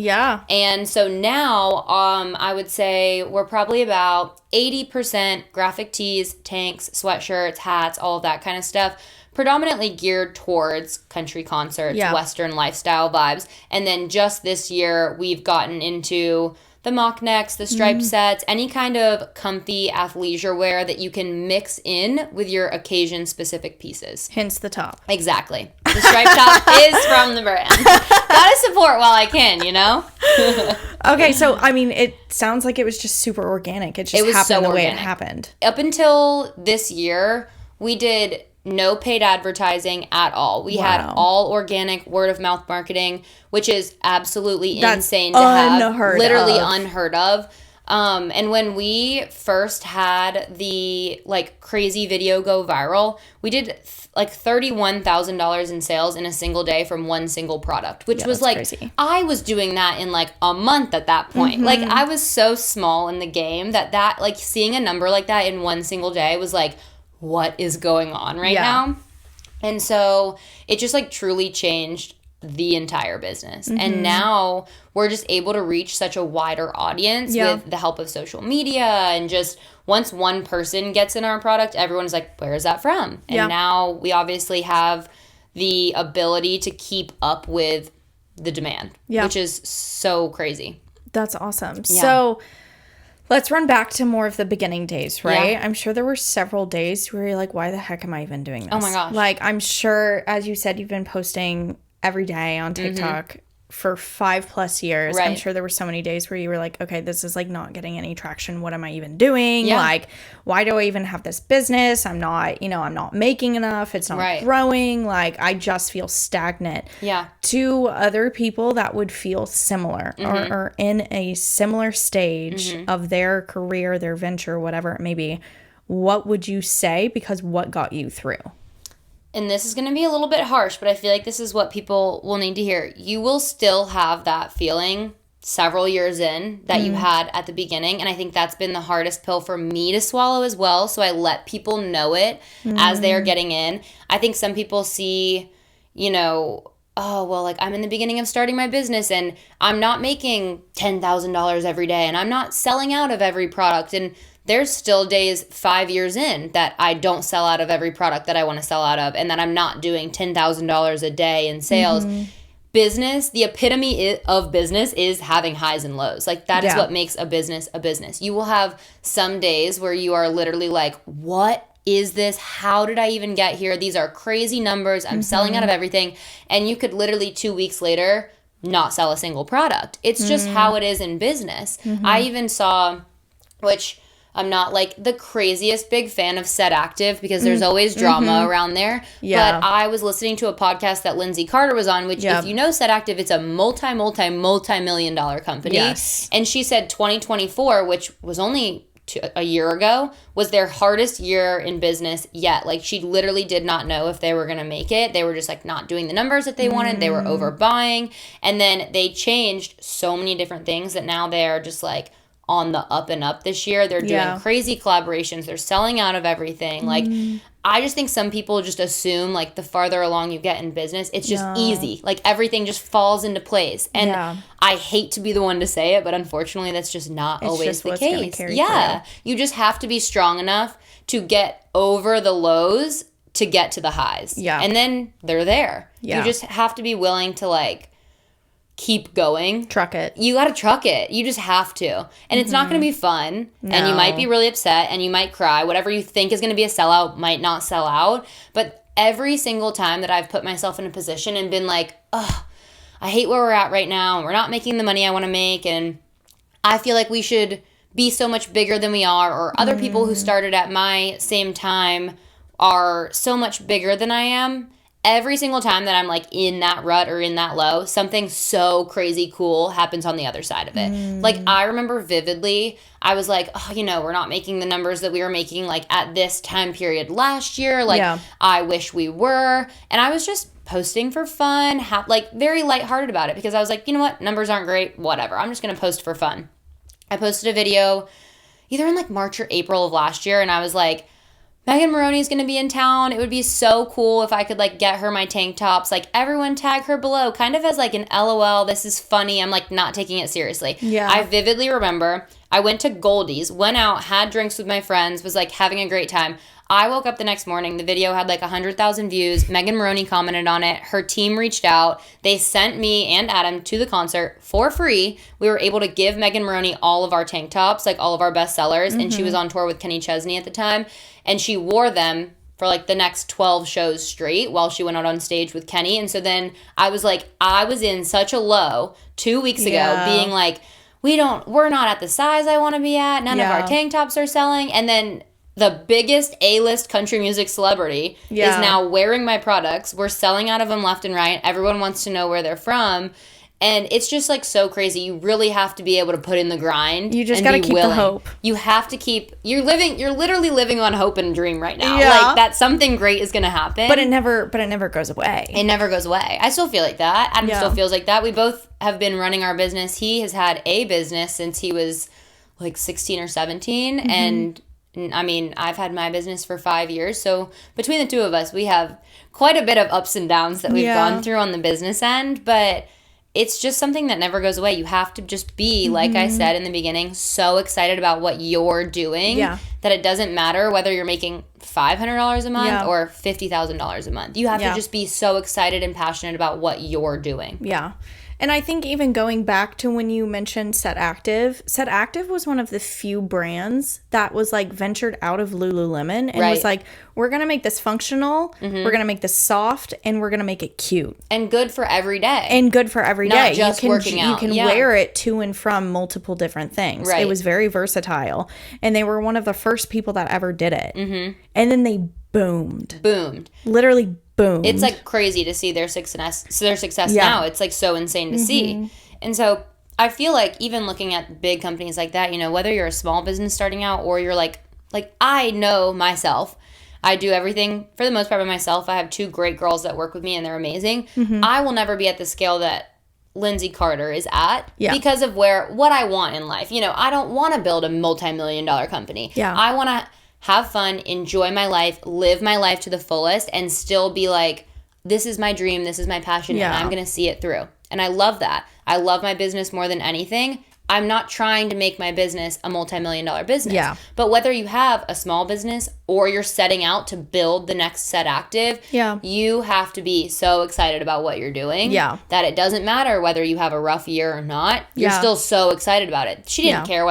And so now, I would say we're probably about 80% graphic tees, tanks, sweatshirts, hats, all of that kind of stuff, predominantly geared towards country concerts, Western lifestyle vibes. And then just this year, we've gotten into the mock necks, the striped sets, any kind of comfy athleisure wear that you can mix in with your occasion-specific pieces. Hence the top. Exactly. The striped top is from the brand. Gotta support while I can, you know? Okay, so, I mean, it sounds like it was just super organic. It just happened the way it happened. Up until this year, we did no paid advertising at all. We had all organic word-of-mouth marketing, which is absolutely insane to have. Literally unheard of. And when we first had the like crazy video go viral, we did like $31,000 in sales in a single day from one single product, which was like, crazy. I was doing that in like a month at that point. Like I was so small in the game that like seeing a number like that in one single day was like, what is going on right now? And so it just like truly changed the entire business. And now we're just able to reach such a wider audience with the help of social media, and just once one person gets in our product, everyone's like, where is that from? And now we obviously have the ability to keep up with the demand, which is so crazy. That's awesome. So let's run back to more of the beginning days, right? I'm sure there were several days where you're like, why the heck am I even doing this? Oh my gosh. Like, I'm sure, as you said, you've been posting every day on TikTok for 5+ years. I'm sure there were so many days where you were like, okay, this is like not getting any traction. What am I even doing? Like, why do I even have this business? I'm not, I'm not making enough. It's not growing. Like, I just feel stagnant. To other people that would feel similar or in a similar stage of their career, their venture, whatever it may be, what would you say? Because what got you through? And this is going to be a little bit harsh, but I feel like this is what people will need to hear. You will still have that feeling several years in that you had at the beginning. And I think that's been the hardest pill for me to swallow as well. So I let people know it as they are getting in. I think some people see, oh, well, like I'm in the beginning of starting my business and I'm not making $10,000 every day and I'm not selling out of every product. And there's still days 5 years in that I don't sell out of every product that I want to sell out of, and that I'm not doing $10,000 a day in sales. Business, the epitome of business is having highs and lows. Like that is what makes a business a business. You will have some days where you are literally like, what is this? How did I even get here? These are crazy numbers. I'm selling out of everything. And you could literally 2 weeks later not sell a single product. It's just how it is in business. I even saw, which I'm not like the craziest big fan of Set Active because there's always drama around there. But I was listening to a podcast that Lindsay Carter was on, which if you know Set Active, it's a multi-million dollar company. And she said 2024, which was only a year ago, was their hardest year in business yet. Like she literally did not know if they were going to make it. They were just like not doing the numbers that they wanted. They were overbuying. And then they changed so many different things that now they're just like on the up and up this year. They're doing crazy collaborations. They're selling out of everything. Like, I just think some people just assume, like, the farther along you get in business, it's just easy. Like, everything just falls into place. And I hate to be the one to say it, but unfortunately, that's just not always the case. You just have to be strong enough to get over the lows to get to the highs. And then they're there. You just have to be willing to, like, keep going. Truck it. You got to truck it. You just have to. And it's not going to be fun. And you might be really upset and you might cry. Whatever you think is going to be a sellout might not sell out. But every single time that I've put myself in a position and been like, ugh, I hate where we're at right now. And we're not making the money I want to make. And I feel like we should be so much bigger than we are. Or other people who started at my same time are so much bigger than I am. Every single time that I'm like in that rut or in that low, something so crazy cool happens on the other side of it. Like I remember vividly, I was like, oh, we're not making the numbers that we were making like at this time period last year. Like I wish we were. And I was just posting for fun, like very lighthearted about it because I was like, you know what? Numbers aren't great. Whatever. I'm just going to post for fun. I posted a video either in like March or April of last year. And I was like, Megan Maroney's going to be in town. It would be so cool if I could, like, get her my tank tops. Like, everyone tag her below. Kind of as, like, an LOL, this is funny. I'm, like, not taking it seriously. I vividly remember I went to Goldie's, went out, had drinks with my friends, was, like, having a great time. I woke up the next morning. The video had, like, 100,000 views. Megan Maroney commented on it. Her team reached out. They sent me and Adam to the concert for free. We were able to give Megan Maroney all of our tank tops, like, all of our best sellers. And she was on tour with Kenny Chesney at the time. And she wore them for like the next 12 shows straight while she went out on stage with Kenny. And so then I was like, I was in such a low 2 weeks ago being like, we're not at the size I want to be at. None of our tank tops are selling. And then the biggest A-list country music celebrity is now wearing my products. We're selling out of them left and right. Everyone wants to know where they're from. And it's just like so crazy. You really have to be able to put in the grind. You just got to keep the hope. You have to keep, you're literally living on hope and dream right now. Yeah. Like that something great is going to happen. But it never goes away. It never goes away. I still feel like that. Adam still feels like that. We both have been running our business. He has had a business since he was like 16 or 17. And I mean, I've had my business for 5 years. So between the two of us, we have quite a bit of ups and downs that we've gone through on the business end. But it's just something that never goes away. You have to just be, like I said in the beginning, so excited about what you're doing that it doesn't matter whether you're making $500 a month or $50,000 a month. You have to just be so excited and passionate about what you're doing. Yeah. And I think even going back to when you mentioned Set Active was one of the few brands that was like ventured out of Lululemon and was like, we're going to make this functional, we're going to make this soft, and we're going to make it cute. And good for every day. Not just working out. You can wear it to and from multiple different things. Right. It was very versatile. And they were one of the first people that ever did it. Mm-hmm. And then they boomed. Literally boomed. It's like crazy to see their success now. It's like so insane to see. And so I feel like even looking at big companies like that, you know, whether you're a small business starting out or you're like I know myself, I do everything for the most part by myself. I have 2 great girls that work with me and they're amazing. I will never be at the scale that Lindsay Carter is at because of what I want in life. You know, I don't want to build a multi-million-dollar company. I want to have fun, enjoy my life, live my life to the fullest, and still be like, this is my dream, this is my passion, and I'm going to see it through. And I love that. I love my business more than anything. I'm not trying to make my business a multi-million-dollar business. Yeah. But whether you have a small business or you're setting out to build the next Set Active, you have to be so excited about what you're doing that it doesn't matter whether you have a rough year or not. You're still so excited about it. She didn't care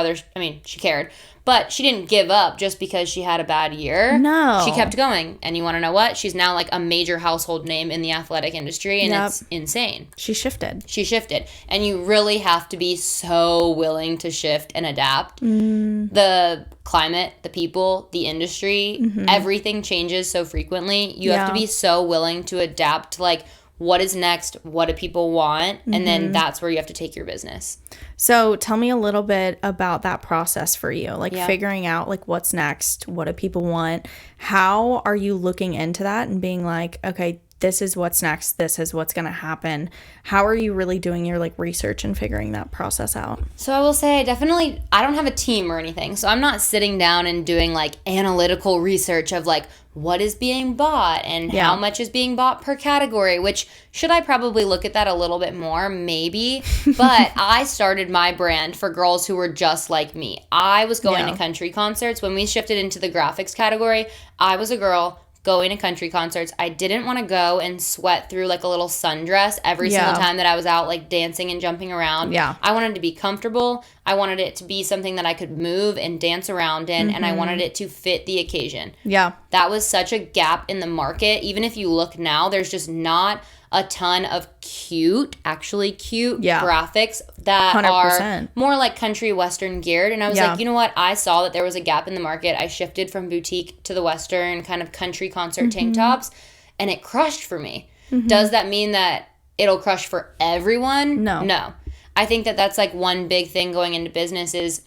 she cared. But she didn't give up just because she had a bad year. No. She kept going. And you want to know what? She's now like a major household name in the athletic industry, and it's insane. She shifted. And you really have to be so willing to shift and adapt. The climate, the people, the industry, everything changes so frequently. You have to be so willing to adapt to like, what is next? What do people want? And then that's where you have to take your business. So tell me a little bit about that process for you, like figuring out like what's next, what do people want? How are you looking into that and being like, okay, this is what's next, this is what's going to happen? How are you really doing your like research and figuring that process out? So I will say I don't have a team or anything. So I'm not sitting down and doing like analytical research of like what is being bought and how much is being bought per category, which should I probably look at that a little bit more? Maybe. But I started my brand for girls who were just like me. I was going to country concerts. When we shifted into the graphics category, I was a girl going to country concerts. I didn't want to go and sweat through like a little sundress every single time that I was out like dancing and jumping around. I wanted to be comfortable. I wanted it to be something that I could move and dance around in, and I wanted it to fit the occasion. That was such a gap in the market. Even if you look now, there's just not a ton of cute graphics that 100%. Are more like country western geared. And I was like, you know what? I saw that there was a gap in the market. I shifted from boutique to the western kind of country concert tank tops, and it crushed for me. Does that mean that it'll crush for everyone? No. I think that that's like one big thing going into business is,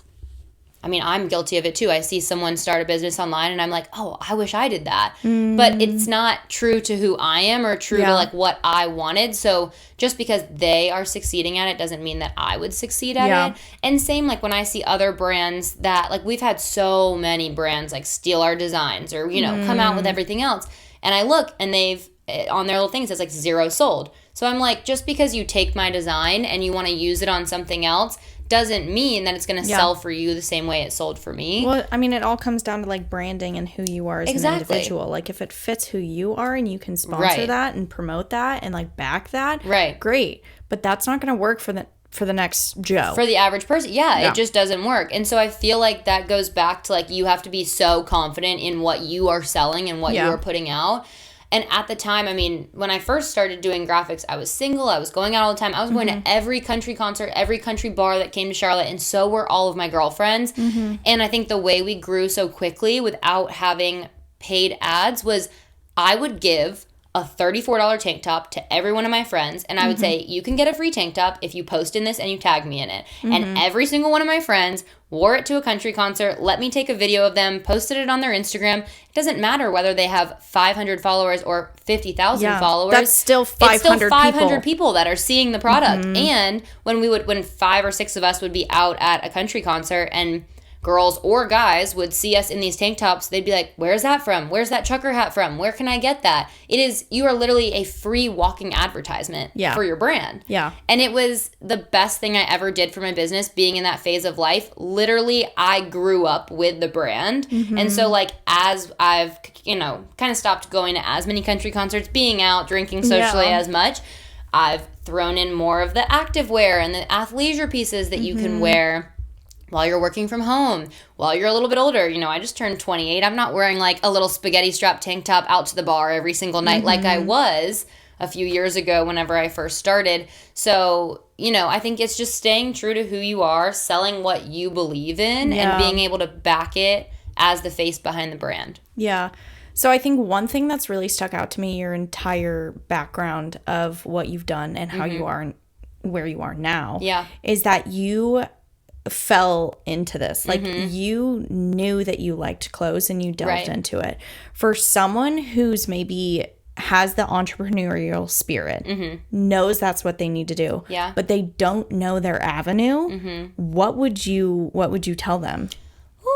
I mean, I'm guilty of it too. I see someone start a business online and I'm like, oh, I wish I did that. But it's not true to who I am or true to like what I wanted. So just because they are succeeding at it doesn't mean that I would succeed at it. And same like when I see other brands that like we've had so many brands like steal our designs or, you know, come out with everything else. And I look and they've on their little things it's like 0 sold. So I'm like, just because you take my design and you want to use it on something else doesn't mean that it's going to sell for you the same way it sold for me. Well, I mean, it all comes down to like branding and who you are as an individual. Like if it fits who you are and you can sponsor that and promote that and like back that, great. But that's not going to work for the next Joe. For the average person. Yeah, it just doesn't work. And so I feel like that goes back to like you have to be so confident in what you are selling and what you are putting out. And at the time, I mean, when I first started doing graphics, I was single. I was going out all the time. I was going to every country concert, every country bar that came to Charlotte. And so were all of my girlfriends. And I think the way we grew so quickly without having paid ads was I would give a $34 tank top to every one of my friends, and I would say, you can get a free tank top if you post in this and you tag me in it. And every single one of my friends wore it to a country concert, let me take a video of them, posted it on their Instagram. It doesn't matter whether they have 500 followers or 50,000 followers. That's still 500 it's still 500 people that are seeing the product. And when 5 or 6 of us would be out at a country concert and girls or guys would see us in these tank tops, they'd be like, where's that from? Where's that trucker hat from? Where can I get that? You are literally a free walking advertisement for your brand. Yeah. And it was the best thing I ever did for my business, being in that phase of life. Literally, I grew up with the brand. And so like, as I've, kind of stopped going to as many country concerts, being out, drinking socially as much, I've thrown in more of the activewear and the athleisure pieces that you can wear while you're working from home, while you're a little bit older. I just turned 28. I'm not wearing like a little spaghetti strap tank top out to the bar every single night like I was a few years ago whenever I first started. So, I think it's just staying true to who you are, selling what you believe in, and being able to back it as the face behind the brand. Yeah. So I think one thing that's really stuck out to me, your entire background of what you've done and how you are and where you are now, is that you fell into this. Like, you knew that you liked clothes and you delved into it. For someone who's maybe has the entrepreneurial spirit, knows that's what they need to do, but they don't know their avenue, what would you tell them?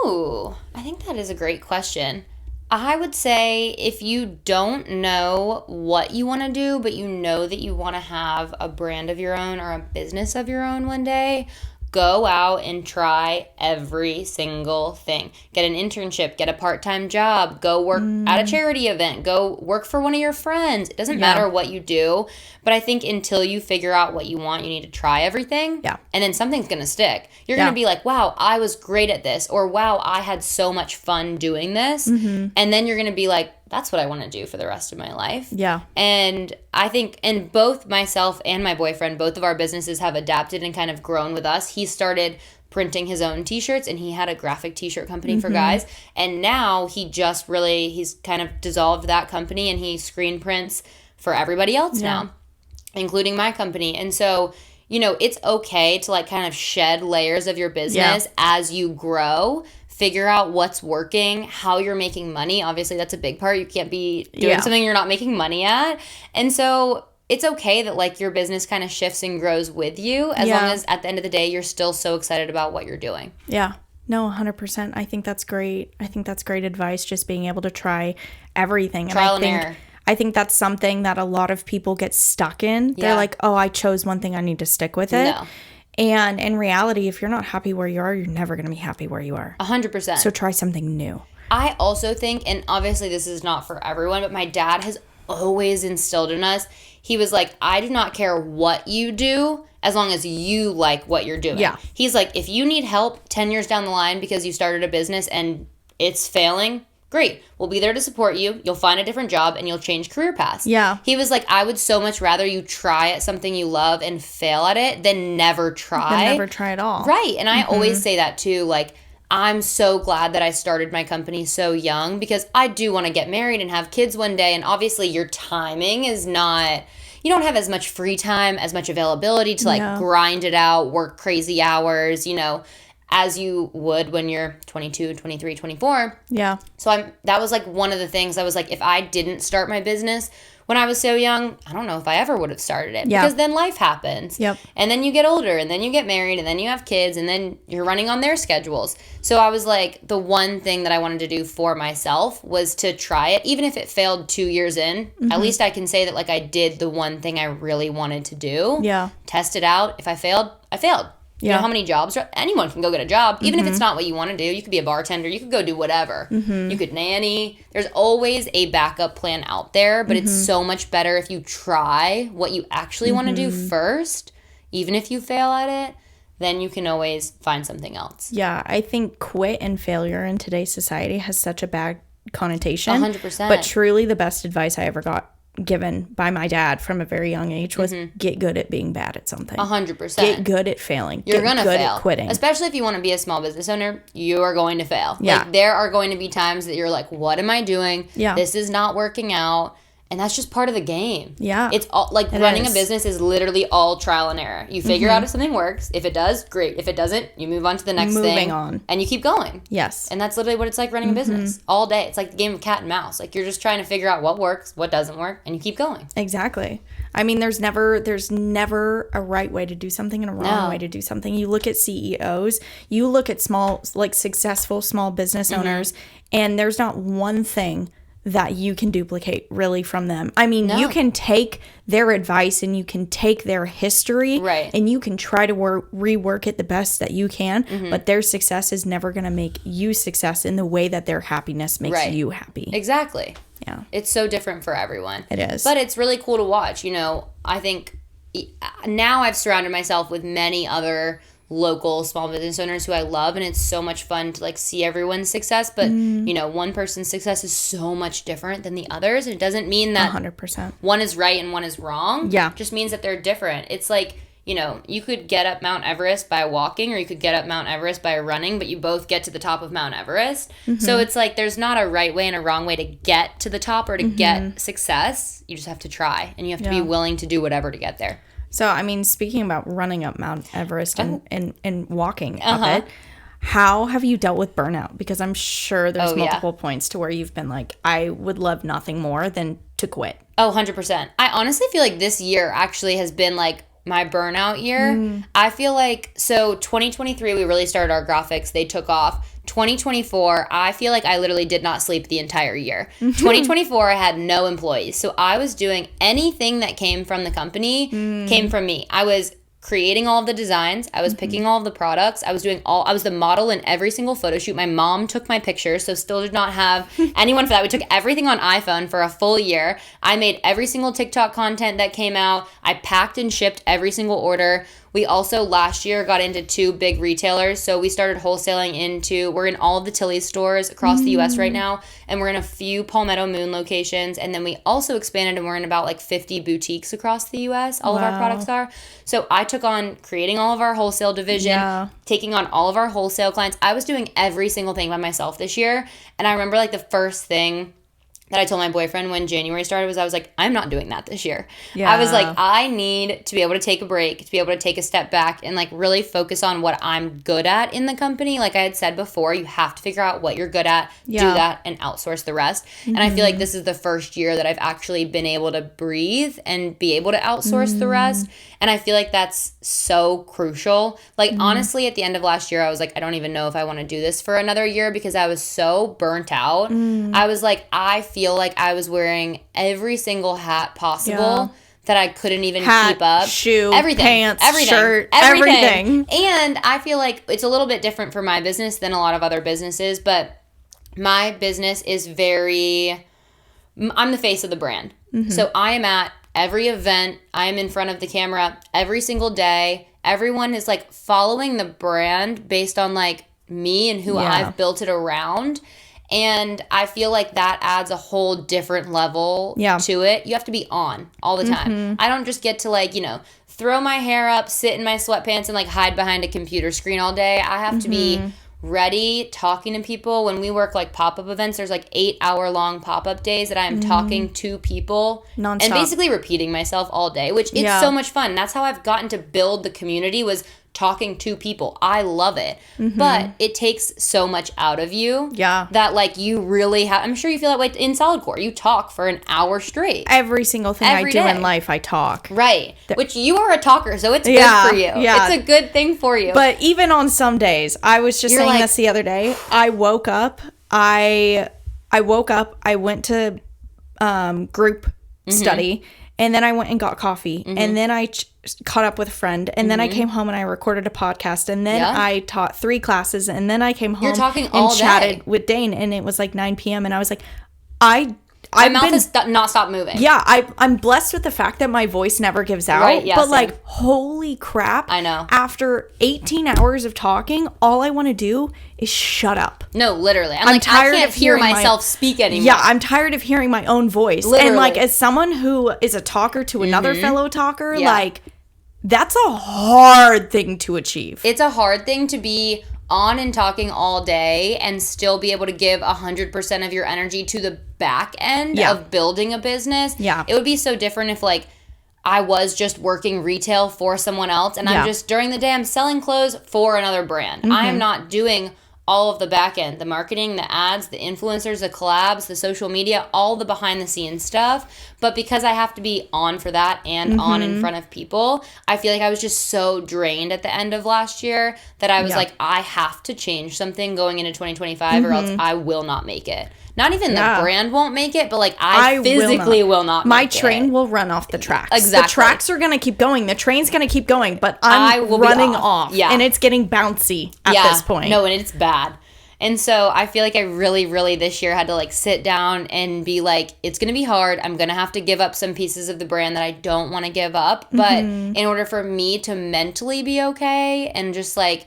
Ooh, I think that is a great question. I would say, if you don't know what you want to do, but you know that you want to have a brand of your own or a business of your own one day, go out and try every single thing. Get an internship, get a part-time job, go work at a charity event, go work for one of your friends. It doesn't matter what you do, but I think until you figure out what you want, you need to try everything. Yeah. And then something's going to stick. You're going to be like, wow, I was great at this, or wow, I had so much fun doing this. And then you're going to be like, that's what I want to do for the rest of my life. Yeah. And I think, and both myself and my boyfriend, both of our businesses have adapted and kind of grown with us. He started printing his own t-shirts, and he had a graphic t-shirt company for guys. And now he's kind of dissolved that company, and he screen prints for everybody else now, including my company. And so, it's okay to like kind of shed layers of your business as you grow. Figure out what's working, how you're making money. Obviously, that's a big part. You can't be doing something you're not making money at. And so it's okay that like your business kind of shifts and grows with you, as long as at the end of the day, you're still so excited about what you're doing. Yeah. No, 100%. I think that's great. I think that's great advice, just being able to try everything. Trial and error. I think that's something that a lot of people get stuck in. They're like, oh, I chose one thing, I need to stick with it. No. And in reality, if you're not happy where you are, you're never going to be happy where you are. 100%. So try something new. I also think, and obviously this is not for everyone, but my dad has always instilled in us, he was like, I do not care what you do as long as you like what you're doing. Yeah. He's like, if you need help 10 years down the line because you started a business and it's failing, great. We'll be there to support you. You'll find a different job and you'll change career paths. Yeah. He was like, I would so much rather you try at something you love and fail at it than never try. Than never try at all. Right. And I always say that too. Like, I'm so glad that I started my company so young, because I do want to get married and have kids one day. And obviously your timing is not, you don't have as much free time, as much availability to like grind it out, work crazy hours, as you would when you're 22, 23, 24. Yeah. So that was like one of the things I was like, if I didn't start my business when I was so young, I don't know if I ever would have started it. Yeah. Because then life happens. Yep. And then you get older, and then you get married, and then you have kids, and then you're running on their schedules. So I was like, the one thing that I wanted to do for myself was to try it. Even if it failed 2 years in, at least I can say that like I did the one thing I really wanted to do. Yeah. Test it out. If I failed, I failed. You know how many jobs? Anyone can go get a job. Even if it's not what you want to do. You could be a bartender. You could go do whatever. You could nanny. There's always a backup plan out there. But it's so much better if you try what you actually want to do first. Even if you fail at it, then you can always find something else. Yeah, I think quit and failure in today's society has such a bad connotation. 100%. But truly the best advice I ever got given by my dad from a very young age was get good at being bad at something. 100%. Get good at failing. You're going to fail. Get good at quitting. Especially if you want to be a small business owner, you are going to fail. Yeah. Like, there are going to be times that you're like, what am I doing? Yeah. This is not working out. And that's just part of the game. Yeah. It's all like running a business is literally all trial and error. You figure out if something works. If it does, great. If it doesn't, you move on to the next thing. Moving on. And you keep going. Yes. And that's literally what it's like running a business all day. It's like the game of cat and mouse. Like you're just trying to figure out what works, what doesn't work, and you keep going. Exactly. I mean, there's never a right way to do something and a wrong way to do something. You look at CEOs, you look at successful small business owners, and there's not one thing that you can duplicate really from them. I mean, you can take their advice and you can take their history and you can try to rework it the best that you can, but their success is never going to make you success in the way that their happiness makes you happy. Exactly. Yeah. It's so different for everyone. It is. But it's really cool to watch. You know, I think now I've surrounded myself with many other local small business owners who I love, and it's so much fun to like see everyone's success, but you know, one person's success is so much different than the others, and it doesn't mean that 100% one is right and one is wrong. Yeah. It just means that they're different. It's like, you know, you could get up Mount Everest by walking, or you could get up Mount Everest by running, but you both get to the top of Mount Everest. So it's like there's not a right way and a wrong way to get to the top or to get success. You just have to try, and you have to be willing to do whatever to get there. So, I mean, speaking about running up Mount Everest and walking up it, how have you dealt with burnout? Because I'm sure there's multiple points to where you've been like, I would love nothing more than to quit. Oh, 100%. I honestly feel like this year actually has been like my burnout year. I feel like, so 2023, we really started our graphics. They took off. 2024, I feel like I literally did not sleep the entire year. 2024, I had no employees. So I was doing anything that came from the company came from me. I was creating all of the designs. I was picking all of the products. I was the model in every single photo shoot. My mom took my pictures, so still did not have anyone for that. We took everything on iPhone for a full year. I made every single TikTok content that came out. I packed and shipped every single order. We also last year got into 2 big retailers. So we started wholesaling we're in all of the Tilly's stores across the US right now. And we're in a few Palmetto Moon locations. And then we also expanded and we're in about like 50 boutiques across the US. All of our products are. So I took on creating all of our wholesale division, taking on all of our wholesale clients. I was doing every single thing by myself this year. And I remember like the first thing that I told my boyfriend when January started was I was like, I'm not doing that this year. Yeah. I was like, I need to be able to take a break, to be able to take a step back and like really focus on what I'm good at in the company. Like I had said before, you have to figure out what you're good at, do that, and outsource the rest. And I feel like this is the first year that I've actually been able to breathe and be able to outsource the rest. And I feel like that's so crucial. Like honestly, at the end of last year, I was like, I don't even know if I want to do this for another year because I was so burnt out. I was like, I feel like I was wearing every single hat possible that I couldn't even keep up. Shoe, everything, pants, everything, shirt, everything. And I feel like it's a little bit different for my business than a lot of other businesses, but my business is I'm the face of the brand. So I am at every event. I am in front of the camera every single day. Everyone is like following the brand based on like me and who I've built it around. And I feel like that adds a whole different level to it. You have to be on all the time. I don't just get to like, you know, throw my hair up, sit in my sweatpants and like hide behind a computer screen all day. I have to be ready, talking to people. When we work like pop-up events, there's like 8-hour-long pop-up days that I am talking to people nonstop and basically repeating myself all day, which it's so much fun. That's how I've gotten to build the community, was talking to people. I love it. But it takes so much out of you that like you really have, I'm sure you feel that way in solid core. You talk for an hour straight. Every single thing I do in life, I talk. Right. Which you are a talker, so it's good for you. It's a good thing for you. But even on some days, I was just saying this the other day. I woke up, I went to group study, and then I went and got coffee, and then I caught up with a friend, and then I came home and I recorded a podcast, and then I taught 3 classes, and then I came home and chatted with Dane, and it was like 9 p.m. and I was like, my mouth has not stopped moving. Yeah, I'm blessed with the fact that my voice never gives out. Right, yeah, but same. like, holy crap. I know. After 18 hours of talking, all I want to do is shut up. No, literally. I'm like, tired I can't hear myself speak anymore. Yeah, I'm tired of hearing my own voice. Literally. And like, as someone who is a talker to another fellow talker, like, that's a hard thing to achieve. It's a hard thing to be on and talking all day and still be able to give 100% of your energy to the back end of building a business. Yeah. It would be so different if like I was just working retail for someone else and I'm just during the day I'm selling clothes for another brand. I am not doing all of the back end, the marketing, the ads, the influencers, the collabs, the social media, all the behind the scenes stuff. But because I have to be on for that and on in front of people, I feel like I was just so drained at the end of last year that I was like, I have to change something going into 2025 or else I will not make it. Not even the brand won't make it, but like I physically will not make it. My train will run off the tracks. Exactly. The tracks are going to keep going. The train's going to keep going, but I'm running off. Yeah. And it's getting bouncy at this point. No, and it's bad. And so I feel like I really, really this year had to like sit down and be like, it's going to be hard. I'm going to have to give up some pieces of the brand that I don't want to give up. But in order for me to mentally be okay and just like,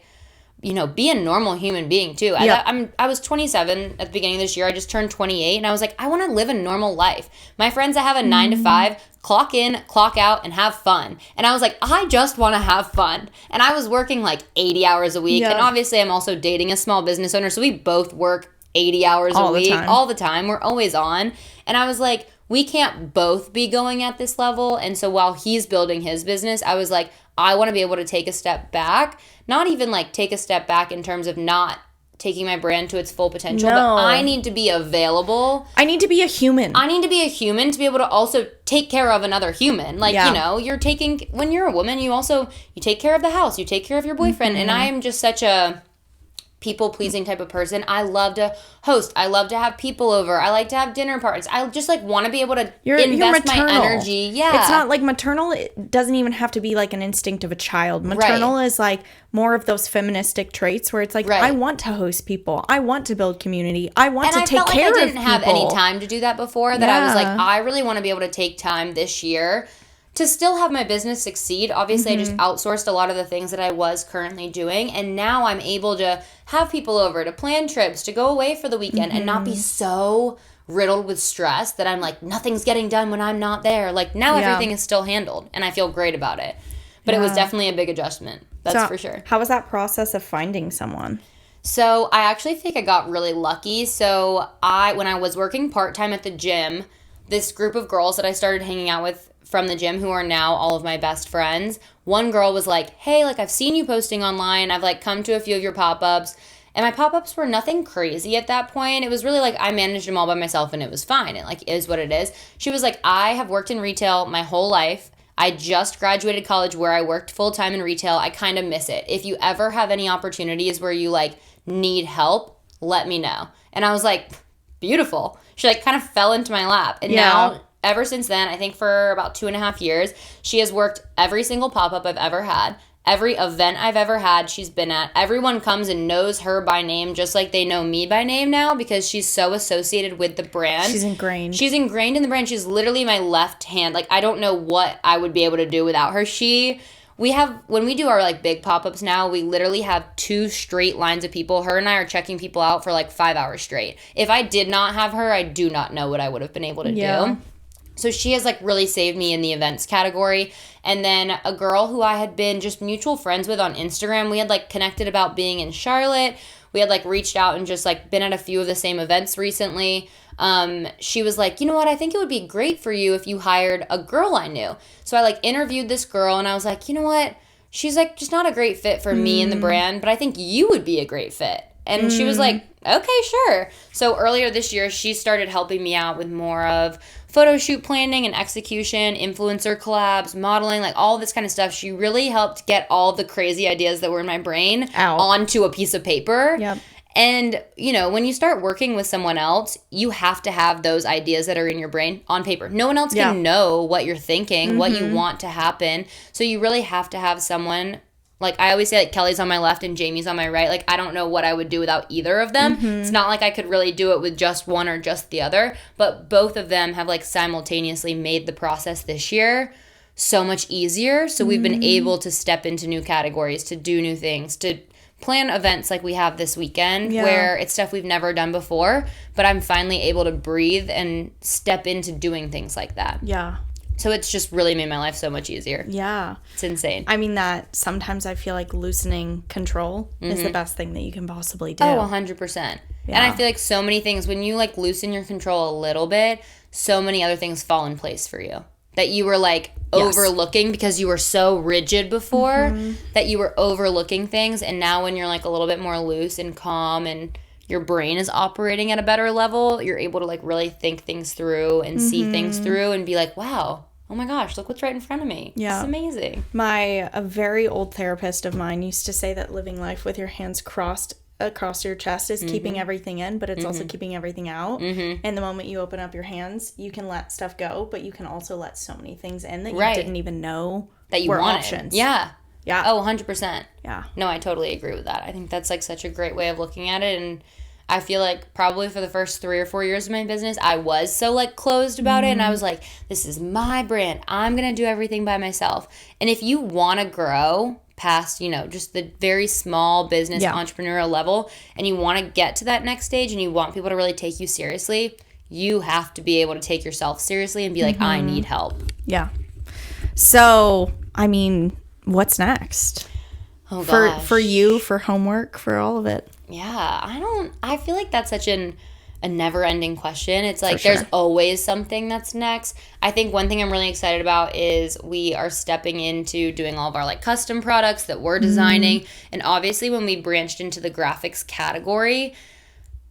you know, be a normal human being too. I was 27 at the beginning of this year. I just turned 28 and I was like, I want to live a normal life. My friends that have a 9 to 5, clock in, clock out, and have fun. And I was like, I just want to have fun. And I was working like 80 hours a week. And obviously I'm also dating a small business owner. So we both work 80 hours a week all the time. We're always on. And I was like, we can't both be going at this level. And so while he's building his business, I was like, I want to be able to take a step back. Not even like take a step back in terms of not taking my brand to its full potential, but I need to be available. I need to be a human. I need to be a human to be able to also take care of another human. Like, you know, when you're a woman, you take care of the house, you take care of your boyfriend. And I am just such a people-pleasing type of person. I love to host. I love to have people over. I like to have dinner parties. I just like want to be able to invest my energy. Yeah. It's not like maternal. It doesn't even have to be like an instinct of a child. Maternal is like more of those feministic traits where it's like, I want to host people. I want to build community. I want to take care of people. And I didn't have any time to do that before. That I was like, I really want to be able to take time this year to still have my business succeed. Obviously, I just outsourced a lot of the things that I was currently doing. And now I'm able to have people over, to plan trips, to go away for the weekend and not be so riddled with stress that I'm like, nothing's getting done when I'm not there. Like now everything is still handled and I feel great about it. But it was definitely a big adjustment. That's for sure. How was that process of finding someone? So I actually think I got really lucky. So when I was working part-time at the gym, this group of girls that I started hanging out with from the gym who are now all of my best friends, one girl was like, hey, like I've seen you posting online. I've like come to a few of your pop-ups. And my pop-ups were nothing crazy at that point. It was really like I managed them all by myself and it was fine. It like is what it is. She was like, I have worked in retail my whole life. I just graduated college where I worked full-time in retail. I kind of miss it. If you ever have any opportunities where you like need help, let me know. And I was like, beautiful. She like kind of fell into my lap. And now, ever since then, I think for about 2.5 years, she has worked every single pop-up I've ever had. Every event I've ever had, she's been at. Everyone comes and knows her by name just like they know me by name now because she's so associated with the brand. She's ingrained. She's ingrained in the brand. She's literally my left hand. Like, I don't know what I would be able to do without her. When we do our like big pop-ups now, we literally have 2 straight lines of people. Her and I are checking people out for like 5 hours straight. If I did not have her, I do not know what I would have been able to do. So she has like really saved me in the events category. And then a girl who I had been just mutual friends with on Instagram, we had like connected about being in Charlotte. We had like reached out and just like been at a few of the same events recently. She was like, you know what? I think it would be great for you if you hired a girl I knew. So I like interviewed this girl and I was like, you know what? She's like just not a great fit for me and the brand, but I think you would be a great fit. And she was like, okay, sure. So earlier this year, she started helping me out with more of photo shoot planning and execution, influencer collabs, modeling, like all this kind of stuff. She really helped get all the crazy ideas that were in my brain onto a piece of paper. Yep. And, you know, when you start working with someone else, you have to have those ideas that are in your brain on paper. No one else can know what you're thinking, what you want to happen. So you really have to have someone. Like, I always say, like, Kelly's on my left and Jamie's on my right. Like, I don't know what I would do without either of them. It's not like I could really do it with just one or just the other. But both of them have, like, simultaneously made the process this year so much easier. So we've been able to step into new categories, to do new things, to plan events like we have this weekend where it's stuff we've never done before. But I'm finally able to breathe and step into doing things like that. Yeah. So it's just really made my life so much easier. Yeah. It's insane. I mean, that sometimes I feel like loosening control is the best thing that you can possibly do. Oh, 100%. Yeah. And I feel like so many things, when you like loosen your control a little bit, so many other things fall in place for you that you were like overlooking because you were so rigid before that you were overlooking things. And now when you're like a little bit more loose and calm and your brain is operating at a better level, you're able to like really think things through and see things through and be like, wow, oh my gosh, look what's right in front of me. Yeah. It's amazing. A very old therapist of mine used to say that living life with your hands crossed across your chest is keeping everything in, but it's also keeping everything out. And the moment you open up your hands, you can let stuff go, but you can also let so many things in that you didn't even know that you were wanted. Options. Yeah. Yeah. Oh, 100%. Yeah. No, I totally agree with that. I think that's like such a great way of looking at it. And I feel like probably for the first 3 or 4 years of my business, I was so like closed about it. And I was like, this is my brand. I'm going to do everything by myself. And if you want to grow past, you know, just the very small business entrepreneurial level, and you want to get to that next stage and you want people to really take you seriously, you have to be able to take yourself seriously and be like, I need help. Yeah. So, I mean, what's next? Oh, gosh. For you, for Homewurk, for all of it. Yeah, I feel like that's such a never-ending question. It's like there's always something that's next. I think one thing I'm really excited about is we are stepping into doing all of our like custom products that we're designing. And obviously when we branched into the graphics category,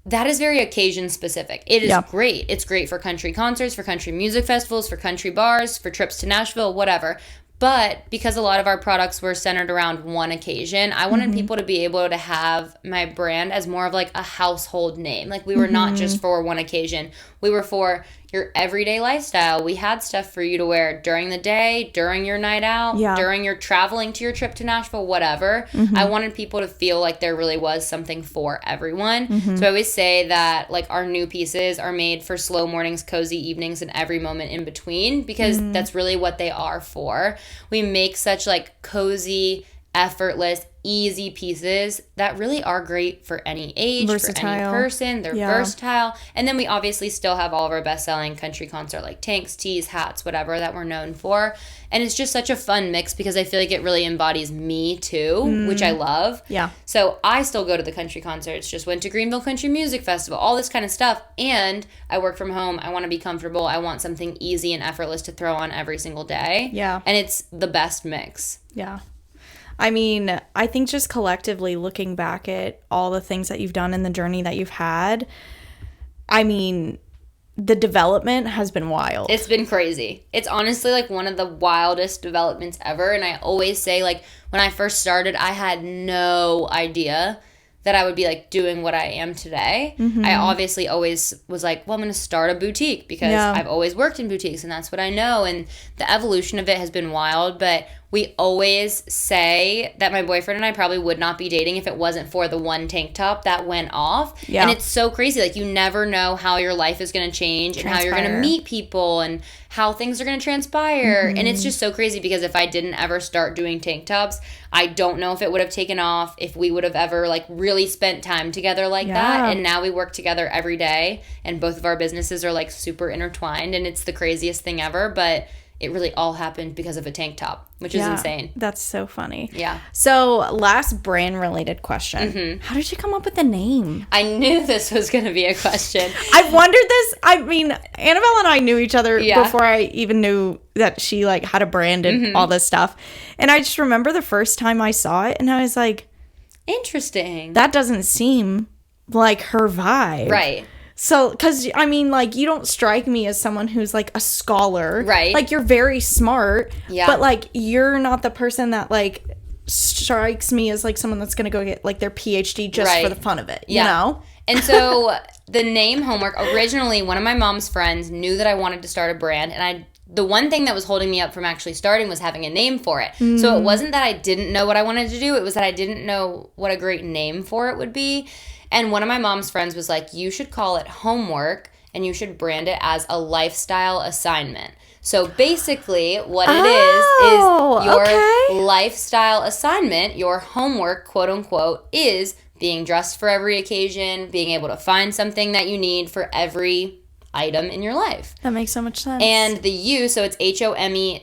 that is very occasion specific. It is great. It's great for country concerts, for country music festivals, for country bars, for trips to Nashville, whatever. But because a lot of our products were centered around one occasion, I wanted people to be able to have my brand as more of like a household name. Like we were not just for one occasion. We were for your everyday lifestyle. We had stuff for you to wear during the day, during your night out, during your traveling to your trip to Nashville, whatever. I wanted people to feel like there really was something for everyone. So I always say that like our new pieces are made for slow mornings, cozy evenings, and every moment in between, because that's really what they are for. We make such like cozy, effortless, easy pieces that really are great for any age, versatile. For any person. They're versatile. And then we obviously still have all of our best-selling country concert like tanks, tees, hats, whatever that we're known for. And it's just such a fun mix because I feel like it really embodies me too, which I love. Yeah. So I still go to the country concerts, just went to Greenville Country Music Festival, all this kind of stuff. And I work from home. I want to be comfortable. I want something easy and effortless to throw on every single day. Yeah. And it's the best mix. Yeah. I mean, I think just collectively looking back at all the things that you've done and the journey that you've had, I mean, the development has been wild. It's been crazy. It's honestly like one of the wildest developments ever. And I always say, like, when I first started, I had no idea that I would be like doing what I am today. I obviously always was like, well, I'm going to start a boutique because I've always worked in boutiques and that's what I know. And the evolution of it has been wild, but we always say that my boyfriend and I probably would not be dating if it wasn't for the one tank top that went off. Yeah. And it's so crazy. Like, you never know how your life is going to change and how you're going to meet people and how things are going to transpire. And it's just so crazy because if I didn't ever start doing tank tops, I don't know if it would have taken off, if we would have ever like really spent time together like that. And now we work together every day and both of our businesses are like super intertwined and it's the craziest thing ever. But it really all happened because of a tank top, which is insane. That's so funny. Yeah. So, last brand-related question. How did you come up with the name? I knew this was going to be a question. I've wondered this. I mean, Annabelle and I knew each other before I even knew that she, like, had a brand and all this stuff. And I just remember the first time I saw it, and I was like... Interesting. That doesn't seem like her vibe. Right. So, because, I mean, like, you don't strike me as someone who's, like, a scholar. Right. Like, you're very smart. Yeah. But, like, you're not the person that, like, strikes me as, like, someone that's going to go get, like, their PhD just for the fun of it, you know? And so, the name Homewurk, originally, one of my mom's friends knew that I wanted to start a brand, and the one thing that was holding me up from actually starting was having a name for it. So, it wasn't that I didn't know what I wanted to do. It was that I didn't know what a great name for it would be. And one of my mom's friends was like, you should call it Homewurk and you should brand it as a lifestyle assignment. So basically what it is your lifestyle assignment, your homework, quote unquote, is being dressed for every occasion, being able to find something that you need for every item in your life. That makes so much sense. And the U, so it's HOMEWURK.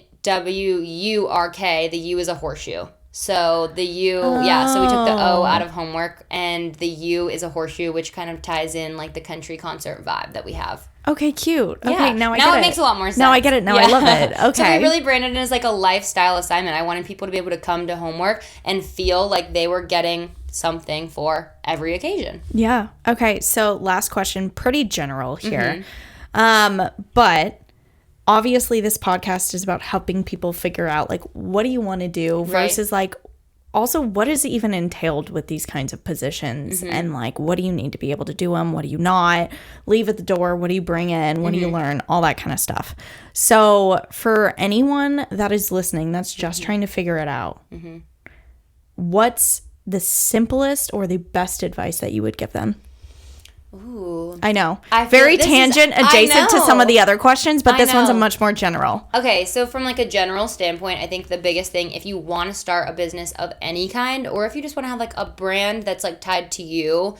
The U is a horseshoe. So the U, so we took the O out of homework, and the U is a horseshoe, which kind of ties in like the country concert vibe that we have. Okay, cute. Okay, now I get it. Now it makes a lot more sense. Now I get it. Now I love it. Okay. So we really branded it as like a lifestyle assignment. I wanted people to be able to come to homework and feel like they were getting something for every occasion. Yeah. Okay, so last question, pretty general here. But obviously this podcast is about helping people figure out like what do you want to do versus like also what is even entailed with these kinds of positions and like what do you need to be able to do them, what do you not, leave at the door, what do you bring in, what do you learn, all that kind of stuff. So for anyone that is listening that's just trying to figure it out, what's the simplest or the best advice that you would give them? Ooh. I know. Very tangent adjacent to some of the other questions, but this one's a much more general. Okay, so from like a general standpoint, I think the biggest thing, if you want to start a business of any kind, or if you just want to have like a brand that's like tied to you,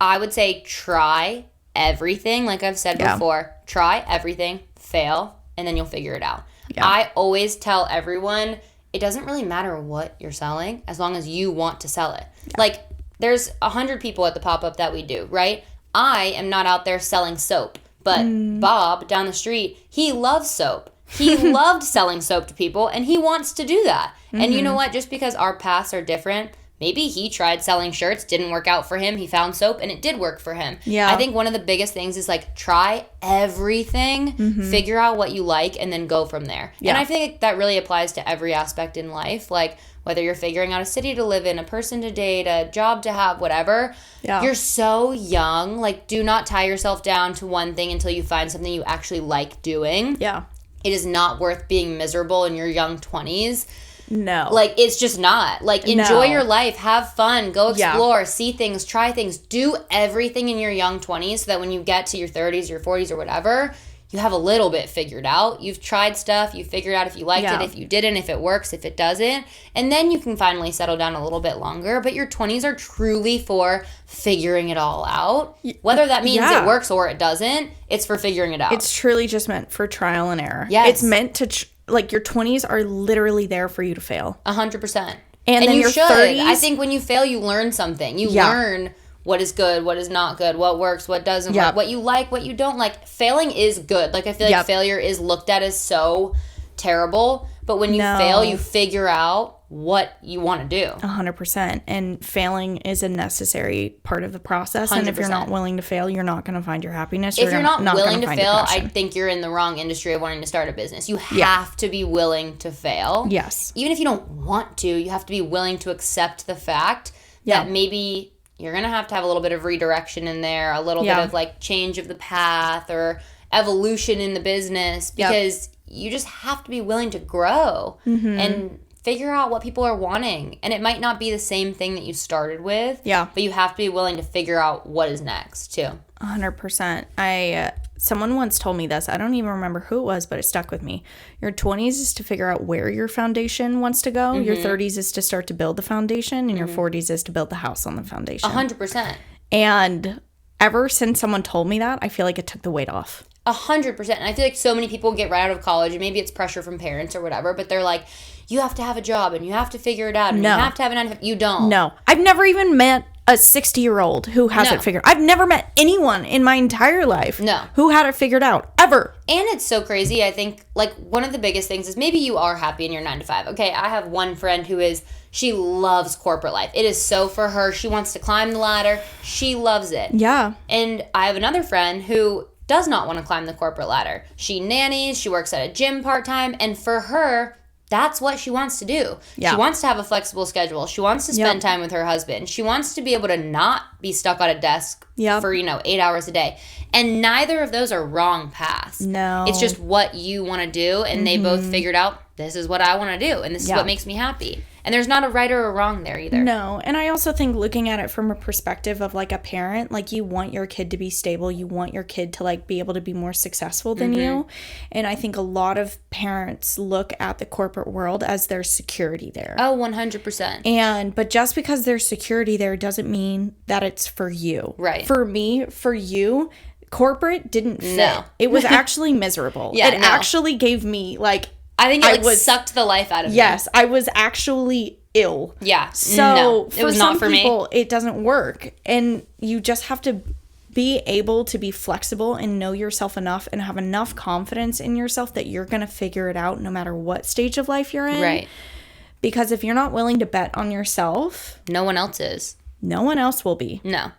I would say try everything. Like I've said before, try everything, fail, and then you'll figure it out. Yeah. I always tell everyone, it doesn't really matter what you're selling as long as you want to sell it. Yeah. Like, there's 100 people at the pop-up that we do, right? I am not out there selling soap, but Bob down the street, he loves soap. He loved selling soap to people, and he wants to do that. And you know what? Just because our paths are different, maybe he tried selling shirts, didn't work out for him. He found soap, and it did work for him. Yeah. I think one of the biggest things is, like, try everything, figure out what you like, and then go from there. Yeah. And I think that really applies to every aspect in life. Like, whether you're figuring out a city to live in, a person to date, a job to have, whatever, you're so young. Like, do not tie yourself down to one thing until you find something you actually like doing. Yeah. It is not worth being miserable in your young 20s. No. Like, it's just not. Like, enjoy your life. Have fun. Go explore. See things. Try things. Do everything in your young 20s so that when you get to your 30s, your 40s, or whatever, you have a little bit figured out. You've tried stuff. You figured out if you liked it, if you didn't, if it works, if it doesn't. And then you can finally settle down a little bit longer. But your 20s are truly for figuring it all out. Whether that means it works or it doesn't, it's for figuring it out. It's truly just meant for trial and error. Yes. It's meant to, like, your 20s are literally there for you to fail. 100%. And then you your should. 30s. I think when you fail, you learn something. You learn what is good, what is not good, what works, what doesn't work, what you like, what you don't like. Failing is good. Like, I feel like failure is looked at as so terrible, but when you fail, you figure out what you want to do. 100%. And failing is a necessary part of the process. 100%. And if you're not willing to fail, you're not going to find your happiness. If you're not willing to fail, I think you're in the wrong industry of wanting to start a business. You have to be willing to fail. Yes. Even if you don't want to, you have to be willing to accept the fact that maybe you're going to have a little bit of redirection in there, a little bit of like change of the path or evolution in the business, because you just have to be willing to grow and figure out what people are wanting. And it might not be the same thing that you started with, but you have to be willing to figure out what is next too. 100%. Someone once told me this. I don't even remember who it was, but it stuck with me. Your 20s is to figure out where your foundation wants to go. Your 30s is to start to build the foundation. And your 40s is to build the house on the foundation. 100%. And ever since someone told me that, I feel like it took the weight off. 100%. And I feel like so many people get right out of college, and maybe it's pressure from parents or whatever, but they're like, you have to have a job, and you have to figure it out, and you have to have an 9 to 5. You don't. No. I've never even met a 60-year-old who has it figured. I've never met anyone in my entire life who had it figured out, ever. And it's so crazy. I think, like, one of the biggest things is maybe you are happy in your 9 to 5. Okay, I have one friend she loves corporate life. It is so for her. She wants to climb the ladder. She loves it. Yeah. And I have another friend who does not want to climb the corporate ladder. She nannies. She works at a gym part-time. And for her, that's what she wants to do. Yeah. She wants to have a flexible schedule. She wants to spend time with her husband. She wants to be able to not be stuck at a desk for, 8 hours a day. And neither of those are wrong paths. No. It's just what you want to do. And they both figured out, this is what I want to do. And this is what makes me happy. And there's not a right or a wrong there either. No. And I also think looking at it from a perspective of like a parent, like you want your kid to be stable. You want your kid to like be able to be more successful than you. And I think a lot of parents look at the corporate world as their security there. Oh, 100%. But just because there's security there doesn't mean that it's for you. Right. For me, for you, corporate didn't fit. No. It was actually miserable. Yeah, it actually gave me like, I think it sucked the life out of me. Yes, I was actually ill. Yeah. So no, it was not for people, it doesn't work. And you just have to be able to be flexible and know yourself enough and have enough confidence in yourself that you're going to figure it out no matter what stage of life you're in. Right. Because if you're not willing to bet on yourself, no one else is. No one else will be. No.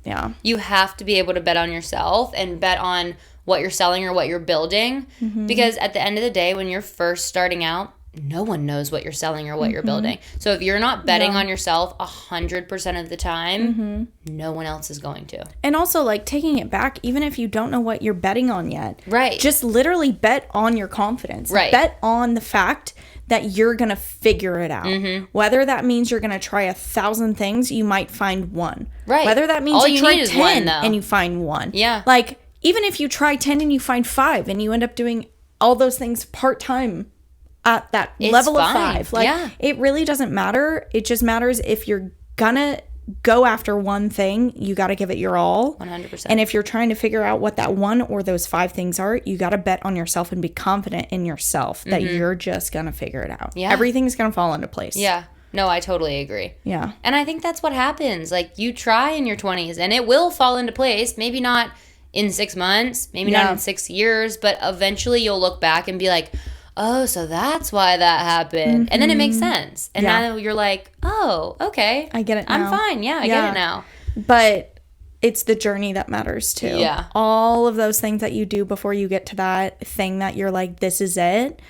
Yeah. You have to be able to bet on yourself and bet on what you're selling or what you're building. Mm-hmm. Because at the end of the day, when you're first starting out, no one knows what you're selling or what you're building. So if you're not betting on yourself 100% of the time, no one else is going to. And also, like, taking it back, even if you don't know what you're betting on yet. Right. Just literally bet on your confidence. Right. Bet on the fact that you're going to figure it out. Mm-hmm. Whether that means you're going to try 1,000 things, you might find one. Right. Whether that means all you try 10 one, and you find one. Yeah. Like, even if you try 10 and you find 5 and you end up doing all those things part-time at that level of 5. Like, it really doesn't matter. It just matters if you're gonna go after one thing, you got to give it your all. 100%. And if you're trying to figure out what that one or those 5 things are, you got to bet on yourself and be confident in yourself that you're just going to figure it out. Yeah. Everything's going to fall into place. Yeah. No, I totally agree. Yeah. And I think that's what happens. Like, you try in your 20s and it will fall into place. Maybe not in 6 months, maybe not in 6 years, but eventually you'll look back and be like, oh, so that's why that happened. Mm-hmm. And then it makes sense. And now you're like, oh, okay. I get it now. I'm fine. Yeah, I get it now. But it's the journey that matters too. Yeah. All of those things that you do before you get to that thing that you're like, this is it.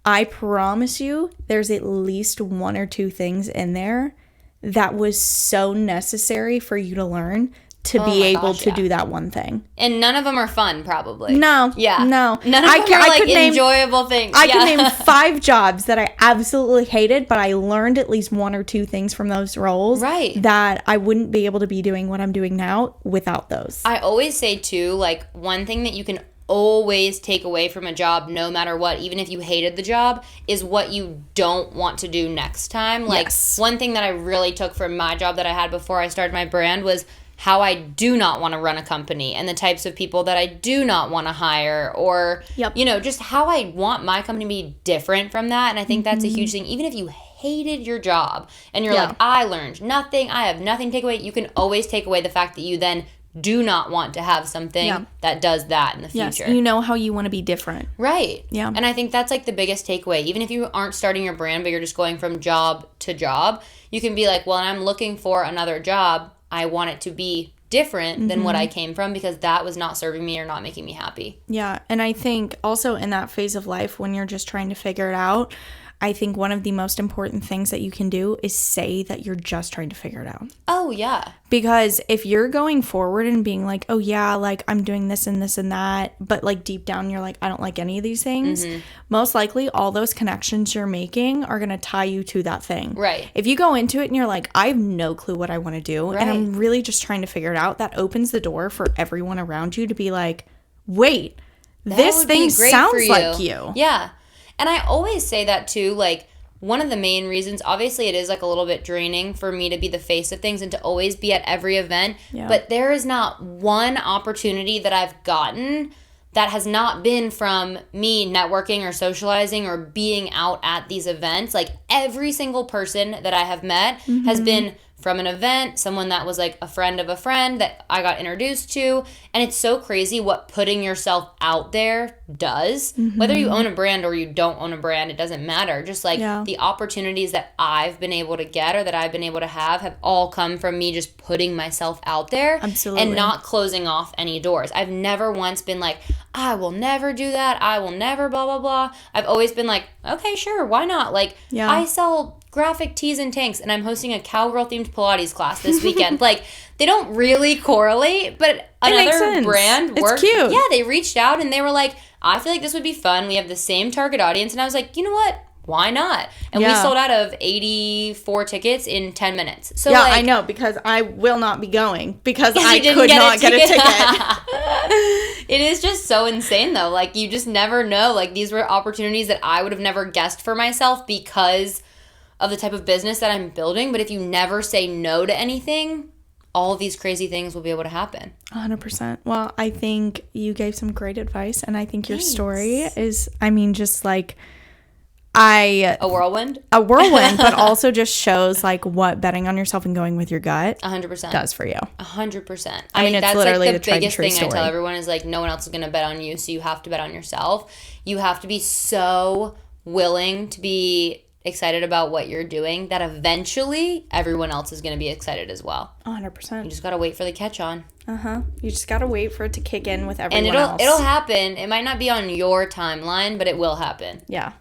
I promise you, there's at least 1 or 2 things in there that was so necessary for you to learn to be able to do that one thing. And none of them are fun, probably. No. Yeah. No. None of them are like enjoyable things. I can name 5 jobs that I absolutely hated, but I learned at least 1 or 2 things from those roles. Right. That I wouldn't be able to be doing what I'm doing now without those. I always say, too, like, one thing that you can always take away from a job, no matter what, even if you hated the job, is what you don't want to do next time. Like, one thing that I really took from my job that I had before I started my brand was how I do not want to run a company and the types of people that I do not want to hire, or, you know, just how I want my company to be different from that. And I think that's a huge thing. Even if you hated your job and you're like, I learned nothing, I have nothing to take away, you can always take away the fact that you then do not want to have something that does that in the future. Yes, you know how you want to be different. Right. Yeah. And I think that's like the biggest takeaway. Even if you aren't starting your brand, but you're just going from job to job, you can be like, well, I'm looking for another job. I want it to be different than what I came from, because that was not serving me or not making me happy. Yeah. And I think also in that phase of life when you're just trying to figure it out, I think one of the most important things that you can do is say that you're just trying to figure it out. Oh, yeah. Because if you're going forward and being like, oh, yeah, like I'm doing this and this and that, but like deep down you're like, I don't like any of these things, most likely all those connections you're making are going to tie you to that thing. Right. If you go into it and you're like, I have no clue what I want to do, and I'm really just trying to figure it out, that opens the door for everyone around you to be like, wait, this thing sounds like you. Yeah. And I always say that too, like, one of the main reasons, obviously it is like a little bit draining for me to be the face of things and to always be at every event, but there is not one opportunity that I've gotten that has not been from me networking or socializing or being out at these events. Like, every single person that I have met has been from an event, someone that was like a friend of a friend that I got introduced to. And it's so crazy what putting yourself out there does. Whether you own a brand or you don't own a brand, it doesn't matter. Just like the opportunities that I've been able to get or that I've been able to have all come from me just putting myself out there. Absolutely. And not closing off any doors. I've never once been like, I will never do that. I will never blah, blah, blah. I've always been like, okay, sure, why not? Like, I sell graphic tees and tanks, and I'm hosting a cowgirl themed Pilates class this weekend. Like, they don't really correlate, but another brand worked. It's cute. Yeah, they reached out and they were like, I feel like this would be fun. We have the same target audience. And I was like, you know what? Why not? And we sold out of 84 tickets in 10 minutes. So yeah, I know, because I will not be going because I could not get a ticket. It is just so insane, though. Like, you just never know. Like, these were opportunities that I would have never guessed for myself because of the type of business that I'm building. But if you never say no to anything, all of these crazy things will be able to happen. 100%. Well, I think you gave some great advice, and I think your story is, I mean, just like a whirlwind, but also just shows like what betting on yourself and going with your gut 100% does for you. 100%. I mean, it's that's literally like the the tried and biggest true thing story. I tell everyone is like, no one else is going to bet on you, so you have to bet on yourself. You have to be so willing to be excited about what you're doing that eventually everyone else is going to be excited as well. 100%. You just got to wait for the catch on. You just got to wait for it to kick in with everyone else. else. It'll happen. It might not be on your timeline, but it will happen. Yeah.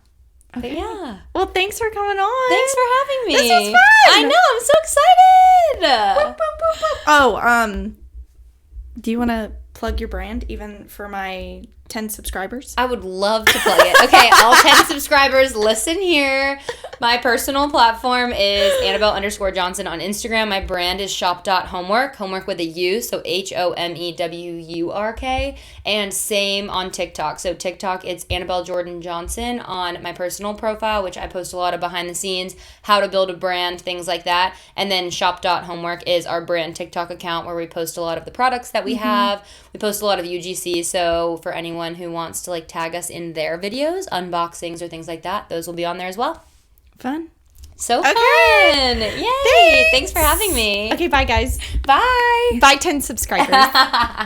Okay. But yeah. Well, thanks for coming on. Thanks for having me. This was fun. I know. I'm so excited. Boop, boop, boop, boop. Oh, do you want to plug your brand even for my 10 subscribers? I would love to plug it. Okay, all 10 subscribers, listen here. My personal platform is Annabelle_Johnson on Instagram. My brand is Shop.Homewurk, homework with a U, so HOMEWURK. And same on TikTok. So TikTok, it's Annabelle Jordan Johnson on my personal profile, which I post a lot of behind the scenes, how to build a brand, things like that. And then Shop.Homewurk is our brand TikTok account where we post a lot of the products that we have. We post a lot of UGC, so for anyone who wants to like tag us in their videos, unboxings or things like that, those will be on there as well. Fun. So fun. Yay. Thanks for having me. Okay, bye guys. Bye. Bye 10 subscribers.